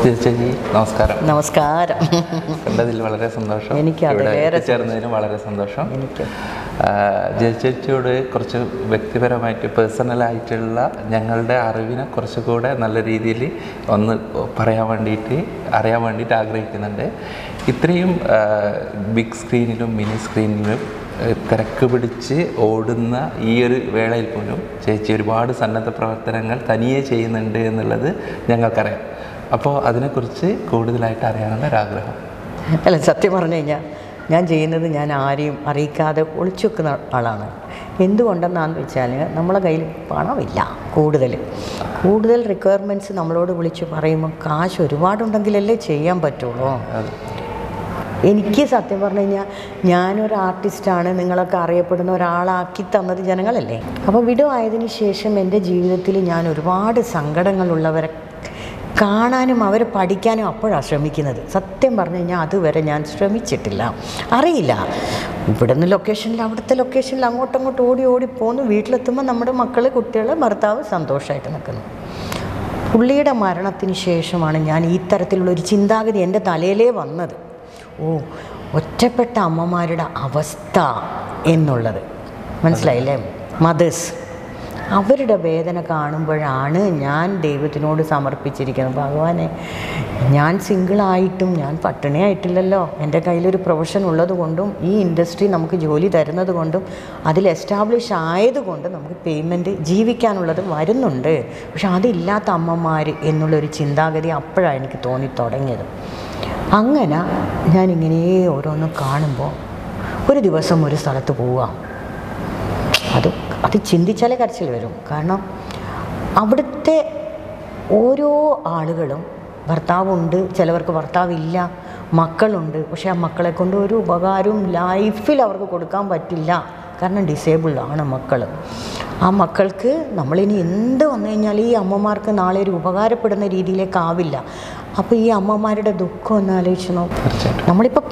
ചേച്ചി നമസ്കാരം. നമസ്കാരം. കണ്ടതിൽ വളരെ സന്തോഷം. എനിക്ക് എത്തിച്ചേർന്നതിനും വളരെ സന്തോഷം. ചേച്ചിയോട് കുറച്ച് വ്യക്തിപരമായിട്ട് പേഴ്സണലായിട്ടുള്ള ഞങ്ങളുടെ അറിവിനെ കുറച്ചുകൂടെ നല്ല രീതിയിൽ ഒന്ന് അറിയാൻ വേണ്ടിയിട്ട് ആഗ്രഹിക്കുന്നുണ്ട്. ഇത്രയും ബിഗ് സ്ക്രീനിലും മിനി സ്ക്രീനിലും തിരക്ക് പിടിച്ച് ഓടുന്ന ഈ ഒരു വേളയിൽ പോലും ചേച്ചി ഒരുപാട് സന്നദ്ധ പ്രവർത്തനങ്ങൾ തനിയെ ചെയ്യുന്നുണ്ട് എന്നുള്ളത് ഞങ്ങൾക്കറിയാം. അപ്പോൾ അതിനെക്കുറിച്ച് കൂടുതലായിട്ട് അറിയാനുള്ള ഒരാഗ്രഹം. അല്ല, സത്യം പറഞ്ഞു കഴിഞ്ഞാൽ ഞാൻ ചെയ്യുന്നത് ഞാൻ ആരെയും അറിയിക്കാതെ ഒളിച്ചു വെക്കുന്ന ആളാണ്. എന്തുകൊണ്ടെന്നാന്ന് വെച്ചാൽ നമ്മളെ കയ്യിൽ പണമില്ല. കൂടുതൽ റിക്വയർമെൻറ്റ്സ് നമ്മളോട് വിളിച്ച് പറയുമ്പോൾ കാശ് ഒരുപാടുണ്ടെങ്കിലല്ലേ ചെയ്യാൻ പറ്റുള്ളൂ. എനിക്ക് സത്യം പറഞ്ഞു കഴിഞ്ഞാൽ ഞാനൊരു ആർട്ടിസ്റ്റാണ്, നിങ്ങളൊക്കെ അറിയപ്പെടുന്ന ഒരാളാക്കി തന്നത് ജനങ്ങളല്ലേ. അപ്പോൾ വിടുവായതിനു ശേഷം എൻ്റെ ജീവിതത്തിൽ ഞാൻ ഒരുപാട് സങ്കടങ്ങളുള്ളവരെ കാണാനും അവരെ പഠിക്കാനും അപ്പോഴാണ് ശ്രമിക്കുന്നത്. സത്യം പറഞ്ഞു കഴിഞ്ഞാൽ അതുവരെ ഞാൻ ശ്രമിച്ചിട്ടില്ല, അറിയില്ല. ഇവിടുന്ന് ലൊക്കേഷനിൽ അവിടുത്തെ ലൊക്കേഷനിൽ അങ്ങോട്ടങ്ങോട്ട് ഓടി പോന്നു. വീട്ടിലെത്തുമ്പോൾ നമ്മുടെ മക്കൾ, കുട്ടികൾ, ഭർത്താവ് സന്തോഷമായിട്ട് നിൽക്കുന്നു. പുള്ളിയുടെ മരണത്തിന് ശേഷമാണ് ഞാൻ ഈ തരത്തിലുള്ളൊരു ചിന്താഗതി എൻ്റെ തലയിലേ വന്നത്. ഒറ്റപ്പെട്ട അമ്മമാരുടെ അവസ്ഥ എന്നുള്ളത് മനസ്സിലായില്ലേ? മദേഴ്സ്, അവരുടെ വേദന കാണുമ്പോഴാണ് ഞാൻ ദൈവത്തിനോട് സമർപ്പിച്ചിരിക്കുന്നത്. ഭഗവാനെ, ഞാൻ സിംഗിളായിട്ടും ഞാൻ പട്ടിണിയായിട്ടില്ലല്ലോ. എൻ്റെ കയ്യിലൊരു പ്രൊഫഷൻ ഉള്ളത് കൊണ്ടും ഈ ഇൻഡസ്ട്രി നമുക്ക് ജോലി തരുന്നത് കൊണ്ടും അതിൽ എസ്റ്റാബ്ലിഷ് ആയതുകൊണ്ട് നമുക്ക് പേയ്മെൻറ്റ് ജീവിക്കാനുള്ളത് വരുന്നുണ്ട്. പക്ഷെ അതില്ലാത്ത അമ്മമാർ എന്നുള്ളൊരു ചിന്താഗതി അപ്പോഴാണ് എനിക്ക് തോന്നി തുടങ്ങിയത്. അങ്ങനെ ഞാനിങ്ങനെ ഓരോന്ന് കാണുമ്പോൾ ഒരു ദിവസം ഒരു സ്ഥലത്ത് പോവുക, അത് ചിന്തിച്ചാലേ കരച്ചിൽ വരും. കാരണം അവിടുത്തെ ഓരോ ആളുകളും ഭർത്താവുണ്ട്, ചിലവർക്ക് ഭർത്താവില്ല, മക്കളുണ്ട്. പക്ഷേ ആ മക്കളെ കൊണ്ട് ഒരു ഉപകാരവും ലൈഫിൽ അവർക്ക് കൊടുക്കാൻ പറ്റില്ല. കാരണം ഡിസേബിൾഡ് ആണ് മക്കൾ. ആ മക്കൾക്ക് നമ്മളിനി എന്ത് വന്നു കഴിഞ്ഞാൽ ഈ അമ്മമാർക്ക് നാളെ ഒരു ഉപകാരപ്പെടുന്ന രീതിയിലേക്കാവില്ല. അപ്പോൾ ഈ അമ്മമാരുടെ ദുഃഖം ഒന്ന് ആലോചിച്ച് നോക്കും. നമ്മളിപ്പോൾ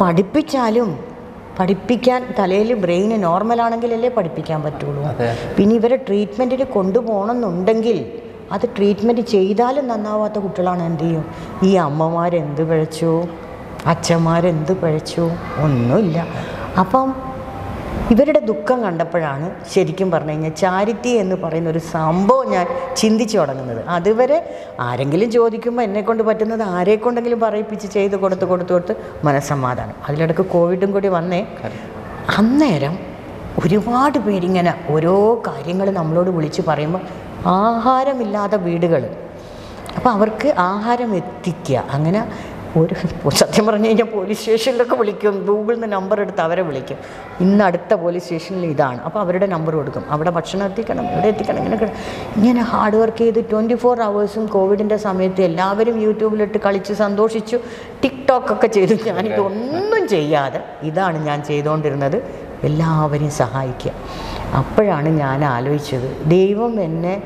പഠിപ്പിക്കാൻ തലയിൽ ബ്രെയിന് നോർമലാണെങ്കിലല്ലേ പഠിപ്പിക്കാൻ പറ്റുള്ളൂ. പിന്നെ ഇവരെ ട്രീറ്റ്മെൻറ്റിന് കൊണ്ടുപോകണമെന്നുണ്ടെങ്കിൽ അത് ട്രീറ്റ്മെൻറ്റ് ചെയ്താലും നന്നാവാത്ത കുട്ടികളാണ് എന്ത് ചെയ്യും? ഈ അമ്മമാരെന്ത് പിഴച്ചു, അച്ഛന്മാരെന്ത് പിഴച്ചു? ഒന്നുമില്ല. അപ്പം ഇവരുടെ ദുഃഖം കണ്ടപ്പോഴാണ് ശരിക്കും പറഞ്ഞു കഴിഞ്ഞാൽ ചാരിറ്റി എന്ന് പറയുന്ന ഒരു സംഭവം ഞാൻ ചിന്തിച്ചു തുടങ്ങുന്നത്. അതുവരെ ആരെങ്കിലും ചോദിക്കുമ്പോൾ എന്നെക്കൊണ്ട് പറ്റുന്നത് ആരെക്കൊണ്ടെങ്കിലും പറയിപ്പിച്ച് ചെയ്ത് കൊടുത്ത് മനസ്സമാധാനം. അതിലിടക്ക് കോവിഡും കൂടി വന്നേ. അന്നേരം ഒരുപാട് പേരിങ്ങനെ ഓരോ കാര്യങ്ങൾ നമ്മളോട് വിളിച്ച് പറയുമ്പോൾ ആഹാരമില്ലാത്ത വീടുകൾ, അപ്പോൾ അവർക്ക് ആഹാരം എത്തിക്കുക. അങ്ങനെ ഒരു സത്യം പറഞ്ഞു കഴിഞ്ഞാൽ പോലീസ് സ്റ്റേഷനിലൊക്കെ വിളിക്കും, ഗൂഗിളിൽ നിന്ന് നമ്പർ എടുത്ത് അവരെ വിളിക്കും. ഇന്ന് അടുത്ത പോലീസ് സ്റ്റേഷനിൽ ഇതാണ്, അപ്പോൾ അവരുടെ നമ്പർ കൊടുക്കും. അവിടെ ഭക്ഷണം എത്തിക്കണം, ഇവിടെ എത്തിക്കണം, ഇങ്ങനെ ഹാർഡ് വർക്ക് ചെയ്ത് 24 hours കോവിഡിൻ്റെ സമയത്ത് എല്ലാവരും യൂട്യൂബിലിട്ട് കളിച്ച് സന്തോഷിച്ചു, ടിക്ടോക്കൊക്കെ ചെയ്തു. ഞാനിതൊന്നും ചെയ്യാതെ ഇതാണ് ഞാൻ ചെയ്തുകൊണ്ടിരുന്നത്, എല്ലാവരെയും സഹായിക്കുക. അപ്പോഴാണ് ഞാൻ ആലോചിച്ചത്, ദൈവം എന്നെ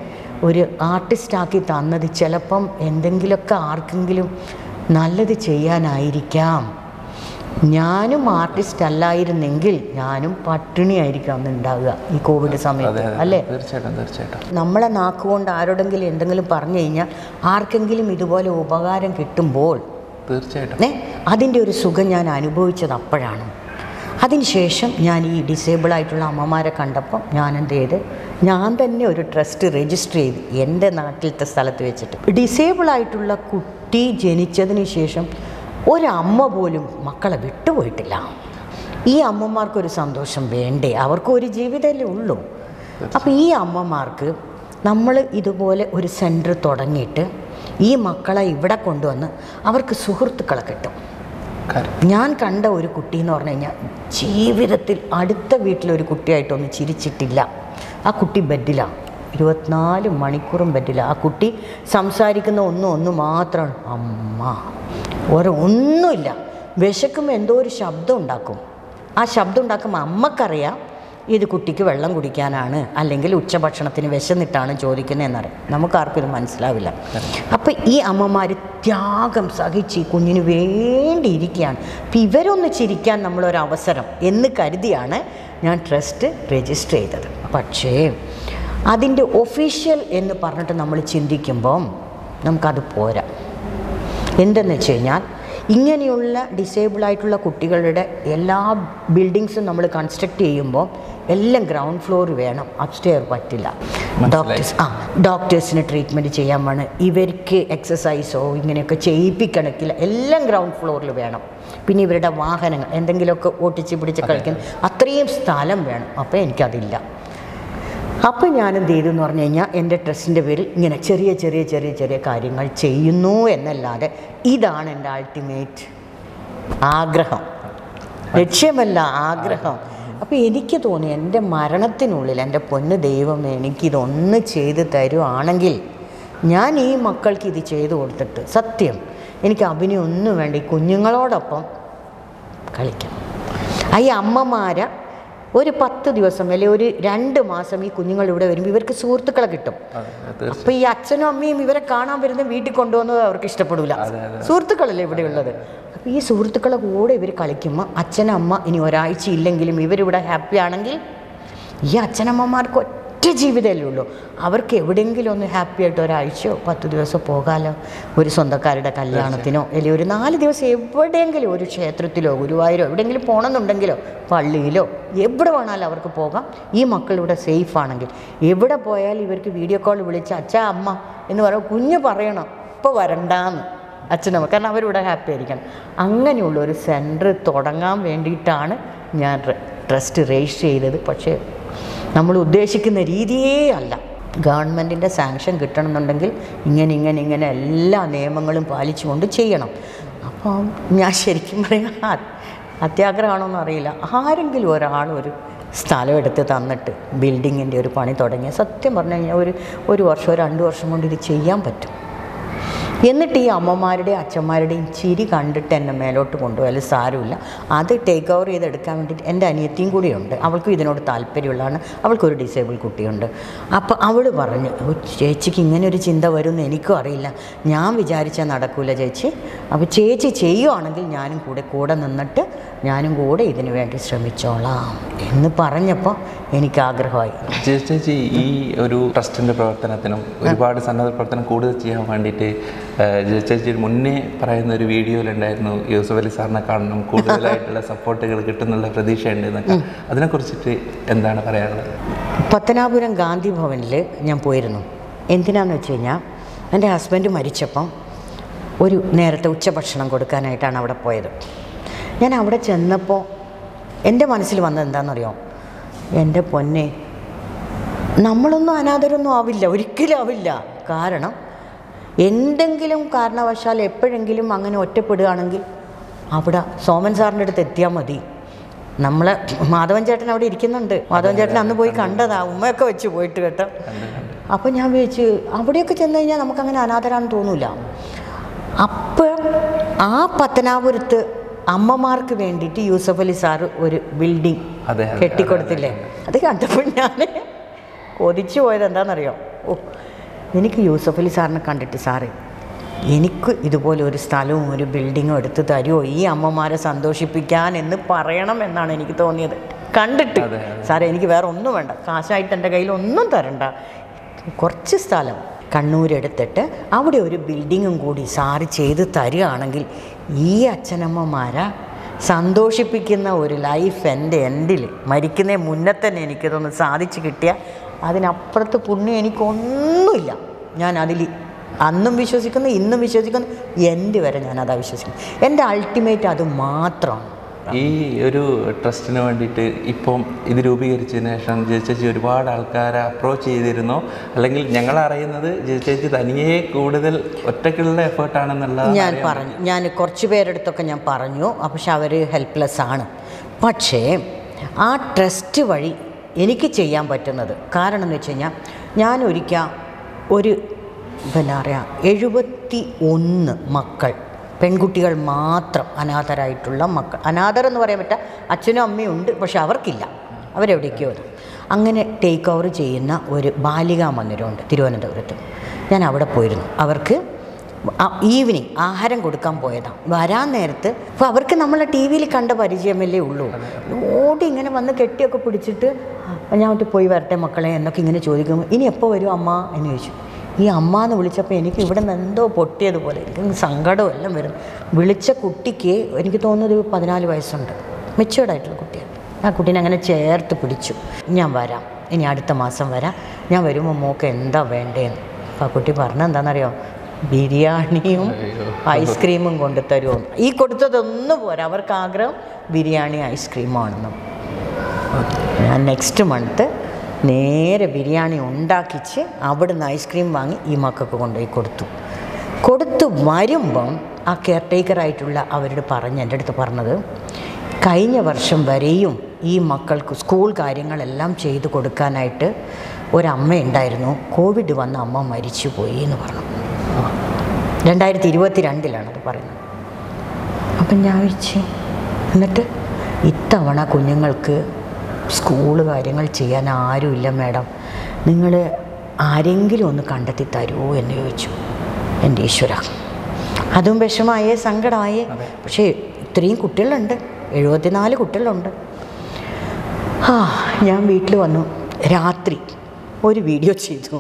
ഒരു ആർട്ടിസ്റ്റാക്കി തന്നത് ചിലപ്പം എന്തെങ്കിലുമൊക്കെ ആർക്കെങ്കിലും നല്ലത് ചെയ്യാനായിരിക്കാം. ഞാനും ആർട്ടിസ്റ്റ് അല്ലായിരുന്നെങ്കിൽ ഞാനും പട്ടിണിയായിരിക്കും അന്ന് ഉണ്ടാവുക ഈ കോവിഡ് സമയത്ത്, അല്ലേ? തീർച്ചയായിട്ടും. നമ്മളെ നാക്കുകൊണ്ട് ആരോടെങ്കിലും എന്തെങ്കിലും പറഞ്ഞു കഴിഞ്ഞാൽ ആർക്കെങ്കിലും ഇതുപോലെ ഉപകാരം കിട്ടുമ്പോൾ തീർച്ചയായിട്ടും അതിൻ്റെ ഒരു സുഖം ഞാൻ അനുഭവിച്ചത് അപ്പോഴാണ്. അതിനുശേഷം ഞാൻ ഈ ഡിസേബിളായിട്ടുള്ള അമ്മമാരെ കണ്ടപ്പോൾ ഞാൻ എന്ത് ചെയ്ത്, ഞാൻ തന്നെ ഒരു ട്രസ്റ്റ് രജിസ്റ്റർ ചെയ്ത് എൻ്റെ നാട്ടിലത്തെ സ്ഥലത്ത് വെച്ചിട്ട്. ഡിസേബിളായിട്ടുള്ള കുട്ടി ജനിച്ചതിന് ശേഷം ഒരമ്മ പോലും മക്കളെ വിട്ടുപോയിട്ടില്ല. ഈ അമ്മമാർക്കൊരു സന്തോഷം വേണ്ടേ? അവർക്കൊരു ജീവിതമല്ലേ ഉള്ളൂ. അപ്പോൾ ഈ അമ്മമാർക്ക് നമ്മൾ ഇതുപോലെ ഒരു സെൻറ്റർ തുടങ്ങിയിട്ട് ഈ മക്കളെ ഇവിടെ കൊണ്ടുവന്ന് അവർക്ക് സുഹൃത്തുക്കളെ കിട്ടും. ഞാൻ കണ്ട ഒരു കുട്ടി എന്ന് പറഞ്ഞു കഴിഞ്ഞാൽ ജീവിതത്തിൽ അടുത്ത വീട്ടിലൊരു കുട്ടിയായിട്ടൊന്നും ചിരിച്ചിട്ടില്ല. ആ കുട്ടി ബെഡിലാണ്, 24 മണിക്കൂറും ബെഡിലാണ്. ആ കുട്ടി സംസാരിക്കുന്ന ഒന്ന് മാത്രമാണ്, അമ്മ. ഒന്നുമില്ല. വിശക്കുമ്പോൾ എന്തോ ഒരു ശബ്ദം ഉണ്ടാക്കും. ആ ശബ്ദം ഉണ്ടാക്കുമ്പോൾ അമ്മക്കറിയാം ഇത് കുട്ടിക്ക് വെള്ളം കുടിക്കാനാണ്, അല്ലെങ്കിൽ ഉച്ചഭക്ഷണത്തിന് വിശന്നിട്ടാണ് ചോദിക്കുന്നതെന്നറിയാം. നമുക്കാർക്കും ഇത് മനസ്സിലാവില്ല. അപ്പോൾ ഈ അമ്മമാർ ത്യാഗം സഹിച്ച് കുഞ്ഞിന് വേണ്ടിയിരിക്കുകയാണ്. അപ്പം ഇവരൊന്ന് ചിരിക്കാൻ നമ്മളൊരവസരം എന്ന് കരുതിയാണ് ഞാൻ ട്രസ്റ്റ് രജിസ്റ്റർ ചെയ്തത്. പക്ഷേ അതിൻ്റെ ഒഫീഷ്യൽ എന്ന് പറഞ്ഞിട്ട് നമ്മൾ ചിന്തിക്കുമ്പം നമുക്കത് പോരാ. എന്തെന്ന് വെച്ച് കഴിഞ്ഞാൽ ഇങ്ങനെയുള്ള ഡിസേബിളായിട്ടുള്ള കുട്ടികളുടെ എല്ലാ ബിൽഡിങ്സും നമ്മൾ കൺസ്ട്രക്റ്റ് ചെയ്യുമ്പോൾ എല്ലാം ഗ്രൗണ്ട് ഫ്ലോർ വേണം, അപ്സ്റ്റെയർ പറ്റില്ല. ഡോക്ടേഴ്സിന് ട്രീറ്റ്മെൻറ്റ് ചെയ്യാൻ വേണം, ഇവർക്ക് എക്സസൈസോ ഇങ്ങനെയൊക്കെ ചെയ്യിപ്പിക്കണക്കില്ല, എല്ലാം ഗ്രൗണ്ട് ഫ്ലോറിൽ വേണം. പിന്നെ ഇവരുടെ വാഹനങ്ങൾ എന്തെങ്കിലുമൊക്കെ ഓട്ടിച്ച് പിടിച്ച് കളിക്കുന്ന അത്രയും സ്ഥലം വേണം. അപ്പോൾ എനിക്കതില്ല. അപ്പോൾ ഞാനെന്ത് ചെയ്തു എന്ന് പറഞ്ഞു കഴിഞ്ഞാൽ എൻ്റെ ട്രസ്റ്റിൻ്റെ പേരിൽ ഇങ്ങനെ ചെറിയ ചെറിയ ചെറിയ ചെറിയ കാര്യങ്ങൾ ചെയ്യുന്നു എന്നല്ലാതെ ഇതാണ് എൻ്റെ അൾട്ടിമേറ്റ് ആഗ്രഹം, ലക്ഷ്യമല്ല, ആഗ്രഹം. അപ്പോൾ എനിക്ക് തോന്നി എൻ്റെ മരണത്തിനുള്ളിൽ എൻ്റെ പൊന്ന് ദൈവം എനിക്കിതൊന്ന് ചെയ്ത് തരുവാണെങ്കിൽ ഞാൻ ഈ മക്കൾക്ക് ഇത് ചെയ്തു കൊടുത്തിട്ട് സത്യം എനിക്ക് അഭിനയം ഒന്നും വേണ്ട, ഈ കുഞ്ഞുങ്ങളോടൊപ്പം കളിക്കണം. ഈ അമ്മമാരെ ഒരു 10 ദിവസം അല്ലെങ്കിൽ ഒരു 2 മാസം ഈ കുഞ്ഞുങ്ങൾ ഇവിടെ വരുമ്പോൾ ഇവർക്ക് സുഹൃത്തുക്കളെ കിട്ടും. അപ്പോൾ ഈ അച്ഛനും അമ്മയും ഇവരെ കാണാൻ വരുന്ന വീട്ടിൽ കൊണ്ടുവന്നത് അവർക്ക് ഇഷ്ടപ്പെടില്ല. സുഹൃത്തുക്കളല്ലേ ഇവിടെ ഉള്ളത്. അപ്പോൾ ഈ സുഹൃത്തുക്കളെ കൂടെ ഇവർ കളിക്കുമ്പോൾ അച്ഛനമ്മ ഇനി ഒരാഴ്ച ഇല്ലെങ്കിലും ഇവരിവിടെ ഹാപ്പി ആണെങ്കിൽ ഈ അച്ഛനമ്മമാർക്ക് ഒറ്റ ജീവിതമല്ലേ ഉള്ളൂ. അവർക്ക് എവിടെയെങ്കിലും ഒന്ന് ഹാപ്പി ആയിട്ട് ഒരാഴ്ചയോ 10 ദിവസം പോകാമല്ലോ, ഒരു സ്വന്തക്കാരുടെ കല്യാണത്തിനോ അല്ലെങ്കിൽ ഒരു 4 ദിവസം എവിടെയെങ്കിലും ഒരു ക്ഷേത്രത്തിലോ ഗുരുവായൂരോ എവിടെയെങ്കിലും പോകണമെന്നുണ്ടെങ്കിലോ പള്ളിയിലോ എവിടെ വേണമല്ലോ അവർക്ക് പോകാം. ഈ മക്കളിവിടെ സേഫ് ആണെങ്കിൽ എവിടെ പോയാലും ഇവർക്ക് വീഡിയോ കോൾ വിളിച്ച് അച്ഛാ അമ്മ എന്ന് പറയുമ്പോൾ കുഞ്ഞ് പറയണം ഇപ്പോൾ വരണ്ടാന്ന് അച്ഛനമ്മ, കാരണം അവരിവിടെ ഹാപ്പി ആയിരിക്കണം. അങ്ങനെയുള്ള ഒരു സെൻറ്റർ തുടങ്ങാൻ വേണ്ടിയിട്ടാണ് ഞാൻ ട്രസ്റ്റ് രജിസ്റ്റർ ചെയ്തത്. പക്ഷേ നമ്മൾ ഉദ്ദേശിക്കുന്ന രീതിയേ അല്ല. ഗവൺമെൻറ്റിൻ്റെ സാങ്ഷൻ കിട്ടണമെന്നുണ്ടെങ്കിൽ ഇങ്ങനെ എല്ലാ നിയമങ്ങളും പാലിച്ചുകൊണ്ട് ചെയ്യണം. അപ്പം ഞാൻ ശരിക്കും പറയാം അത്യാഗ്രഹമാണോന്നും അറിയില്ല, ആരെങ്കിലും ഒരാൾ ഒരു സ്ഥലം എടുത്ത് തന്നിട്ട് ബിൽഡിങ്ങിൻ്റെ ഒരു പണി തുടങ്ങിയ സത്യം പറഞ്ഞു കഴിഞ്ഞാൽ ഒരു വർഷമോ 2 വർഷം കൊണ്ട് ഇത് ചെയ്യാൻ പറ്റും. എന്നിട്ട് ഈ അമ്മമാരുടെയും അച്ഛന്മാരുടെയും ചിരി കണ്ടിട്ട് എന്നെ മേലോട്ട് കൊണ്ടുപോയാലും സാരമില്ല. അത് ടേക്ക് ഓവർ ചെയ്തെടുക്കാൻ വേണ്ടിയിട്ട് എൻ്റെ അനിയത്തിയും കൂടിയുണ്ട്, അവൾക്കും ഇതിനോട് താല്പര്യമുള്ളതാണ്. അവൾക്കൊരു ഡിസേബിൾ കുട്ടിയുണ്ട്. അപ്പോൾ അവൾ പറഞ്ഞു ചേച്ചിക്ക് ഇങ്ങനെ ഒരു ചിന്ത വരുമെന്ന് എനിക്കും അറിയില്ല, ഞാൻ വിചാരിച്ചാൽ നടക്കൂല ചേച്ചി, അപ്പോൾ ചേച്ചി ചെയ്യുവാണെങ്കിൽ ഞാനും കൂടെ നിന്നിട്ട് ഞാനും കൂടെ ഇതിനു വേണ്ടി ശ്രമിച്ചോളാം എന്ന് പറഞ്ഞപ്പോൾ എനിക്ക് ആഗ്രഹമായി. ചേച്ചി ഈ ഒരു ട്രസ്റ്റിൻ്റെ പ്രവർത്തനത്തിനും ഒരുപാട് സന്നദ്ധ പ്രവർത്തനം കൂടുതൽ ചെയ്യാൻ വേണ്ടിയിട്ട് ചേച്ചി മുന്നേ പറയുന്ന ഒരു വീഡിയോയിലുണ്ടായിരുന്നു യൂസഫ് അലി സാറിനെ കാണണം, കൂടുതലായിട്ടുള്ള സപ്പോർട്ടുകൾ കിട്ടുന്നുള്ള പ്രതീക്ഷയുണ്ട് എന്നൊക്കെ. അതിനെക്കുറിച്ചിട്ട് എന്താണ് പറയാനുള്ളത്? പത്തനാപുരം ഗാന്ധി ഭവനിൽ ഞാൻ പോയിരുന്നു. എന്തിനാന്ന് വെച്ച് കഴിഞ്ഞാൽ എൻ്റെ ഹസ്ബൻഡ് മരിച്ചപ്പം ഒരു നേരത്തെ ഉച്ചഭക്ഷണം കൊടുക്കാനായിട്ടാണ് അവിടെ പോയത്. ഞാൻ അവിടെ ചെന്നപ്പോൾ എൻ്റെ മനസ്സിൽ വന്നത് എന്താണെന്നറിയോ, എൻ്റെ പൊന്നെ നമ്മളൊന്നും അനാഥരൊന്നും ആവില്ല, ഒരിക്കലും ആവില്ല. കാരണം എന്തെങ്കിലും കാരണവശാൽ എപ്പോഴെങ്കിലും അങ്ങനെ ഒറ്റപ്പെടുകയാണെങ്കിൽ അവിടെ സോമൻ സാറിൻ്റെ അടുത്ത് എത്തിയാൽ മതി. നമ്മളെ മാധവൻ ചേട്ടൻ അവിടെ ഇരിക്കുന്നുണ്ട്, മാധവൻ ചേട്ടൻ അന്ന് പോയി കണ്ടതാ, ഉമ്മയൊക്കെ വെച്ച് പോയിട്ട് കേട്ടോ. അപ്പോൾ ഞാൻ വിചാരിച്ചു അവിടെയൊക്കെ ചെന്ന് കഴിഞ്ഞാൽ നമുക്കങ്ങനെ അനാഥരാണെന്ന് തോന്നില്ല. അപ്പോൾ ആ പത്തനാപുരത്ത് അമ്മമാർക്ക് വേണ്ടിയിട്ട് യൂസഫ് അലി സാറ് ഒരു ബിൽഡിംഗ് കെട്ടിക്കൊടുത്തില്ലേ, അത് കണ്ടപ്പോൾ ഞാൻ കൊതിച്ചു പോയത് എന്താണെന്നറിയോ, എനിക്ക് യൂസഫ് അലി സാറിനെ കണ്ടിട്ട് സാറേ എനിക്ക് ഇതുപോലെ ഒരു സ്ഥലവും ഒരു ബിൽഡിങ്ങും എടുത്ത് തരുമോ ഈ അമ്മമാരെ സന്തോഷിപ്പിക്കാൻ എന്ന് പറയണം എന്നാണ് എനിക്ക് തോന്നിയത് കണ്ടിട്ട്. സാറേ എനിക്ക് വേറെ ഒന്നും വേണ്ട, കാശായിട്ട് എൻ്റെ കയ്യിൽ ഒന്നും തരണ്ട, കുറച്ച് സ്ഥലം കണ്ണൂരെടുത്തിട്ട് അവിടെ ഒരു ബിൽഡിങ്ങും കൂടി സാറ് ചെയ്ത് തരികയാണെങ്കിൽ ഈ അച്ഛനമ്മമാരെ സന്തോഷിപ്പിക്കുന്ന ഒരു ലൈഫ് എൻ്റെ എൻഡിൽ മരിക്കുന്നതിന് മുന്നേ തന്നെ എനിക്കിതൊന്ന് സാധിച്ചു കിട്ടിയാൽ അതിനപ്പുറത്ത് പുണ്യം എനിക്കൊന്നുമില്ല. ഞാൻ അതിൽ അന്നും വിശ്വസിക്കുന്നു, ഇന്നും വിശ്വസിക്കുന്നു, എൻ്റെ വരെ ഞാനതാ വിശ്വസിക്കുന്നു. എൻ്റെ അൾട്ടിമേറ്റ് അത് മാത്രമാണ്. ഈ ഒരു ട്രസ്റ്റിന് വേണ്ടിയിട്ട് ഇപ്പം ഇത് രൂപീകരിച്ചതിന് ശേഷം ചേച്ചി ഒരുപാട് ആൾക്കാരെ അപ്രോച്ച് ചെയ്തിരുന്നോ, അല്ലെങ്കിൽ ഞങ്ങളറിയുന്നത് ചേച്ചി തനിയെ കൂടുതൽ ഒറ്റയ്ക്കുള്ള എഫേർട്ടാണെന്നുള്ളത് ഞാൻ കുറച്ച് പേരെടുത്തൊക്കെ ഞാൻ പറഞ്ഞു, പക്ഷെ അവർ ഹെൽപ്ലെസ് ആണ്. പക്ഷേ ആ ട്രസ്റ്റ് വഴി എനിക്ക് ചെയ്യാൻ പറ്റുന്നത് കാരണം എന്ന് വെച്ച് കഴിഞ്ഞാൽ ഞാൻ ഒരിക്കൽ ഒരു 71 മക്കൾ, പെൺകുട്ടികൾ മാത്രം അനാഥരായിട്ടുള്ള മക്കൾ, അനാഥരെന്ന് പറയാൻ പറ്റാ, അച്ഛനും അമ്മയും ഉണ്ട് പക്ഷെ അവർക്കില്ല, അവരെവിടേക്കോ വരും, അങ്ങനെ ടേക്ക് ഓവർ ചെയ്യുന്ന ഒരു ബാലികാ മന്ദിരമുണ്ട് തിരുവനന്തപുരത്ത്. ഞാൻ അവിടെ പോയിരുന്നു. അവർക്ക് ഈവനിങ് ആഹാരം കൊടുക്കാൻ പോയതാണ്. വരാൻ നേരത്ത് അപ്പോൾ അവർക്ക് നമ്മളെ ടി വിയിൽ കണ്ട പരിചയമല്ലേ ഉള്ളൂ. ഓടി ഇങ്ങനെ വന്ന് കെട്ടിയൊക്കെ പിടിച്ചിട്ട് ഞാൻ പോയി വരട്ടെ മക്കളെ എന്നൊക്കെ ഇങ്ങനെ ചോദിക്കുമ്പോൾ ഇനി എപ്പോൾ വരും അമ്മ എന്ന് ചോദിച്ചു. ഈ അമ്മ എന്ന് വിളിച്ചപ്പോൾ എനിക്ക് ഇവിടെ നിന്ന് എന്തോ പൊട്ടിയതുപോലെ എനിക്ക് സങ്കടവും എല്ലാം വരുന്നു. വിളിച്ച കുട്ടിക്ക് എനിക്ക് തോന്നുന്നത് 14 വയസ്സുണ്ട്, മെച്ചുവേർഡായിട്ടുള്ള കുട്ടിയാണ്. ആ കുട്ടീനെ അങ്ങനെ ചേർത്ത് പിടിച്ചു. ഞാൻ വരാം, ഇനി അടുത്ത മാസം വരാം, ഞാൻ വരുമ്പോൾ മോൾക്ക് എന്താ വേണ്ടതെന്ന്. അപ്പോൾ ആ കുട്ടി പറഞ്ഞത് എന്താണെന്നറിയോ, ബിരിയാണിയും ഐസ്ക്രീമും കൊണ്ടു തരുമോ. ഈ കൊടുത്തതൊന്നും പോരാ, അവർക്ക് ആഗ്രഹം ബിരിയാണി ഐസ്ക്രീമാണെന്നും. ഞാൻ നെക്സ്റ്റ് മന്ത് നേരെ ബിരിയാണി ഉണ്ടാക്കിച്ച് അവിടുന്ന് ഐസ്ക്രീം വാങ്ങി ഈ മക്കൾക്ക് കൊണ്ടുപോയി കൊടുത്തു വരുമ്പം ആ കെയർ ടേക്കറായിട്ടുള്ള അവരോട് എൻ്റെ അടുത്ത് പറഞ്ഞത്, കഴിഞ്ഞ വർഷം വരെയും ഈ മക്കൾക്ക് സ്കൂൾ കാര്യങ്ങളെല്ലാം ചെയ്തു കൊടുക്കാനായിട്ട് ഒരമ്മയുണ്ടായിരുന്നു, കോവിഡ് വന്ന അമ്മ മരിച്ചു പോയി എന്ന് പറഞ്ഞു. 2022 പറയുന്നത്. അപ്പം ഞാൻ വെച്ച്, എന്നിട്ട് ഇത്തവണ കുഞ്ഞുങ്ങൾക്ക് സ്കൂൾ കാര്യങ്ങൾ ചെയ്യാൻ ആരുമില്ല മാഡം, നിങ്ങൾ ആരെങ്കിലും ഒന്ന് കണ്ടെത്തി തരുമോ എന്ന് ചോദിച്ചു. എൻ്റെ ഈശ്വര, അതും വിഷമായേ, സങ്കടമായേ. പക്ഷേ ഇത്രയും കുട്ടികളുണ്ട്, 74 കുട്ടികളുണ്ട്. ഞാൻ വീട്ടിൽ വന്നു, രാത്രി ഒരു വീഡിയോ ചെയ്തു.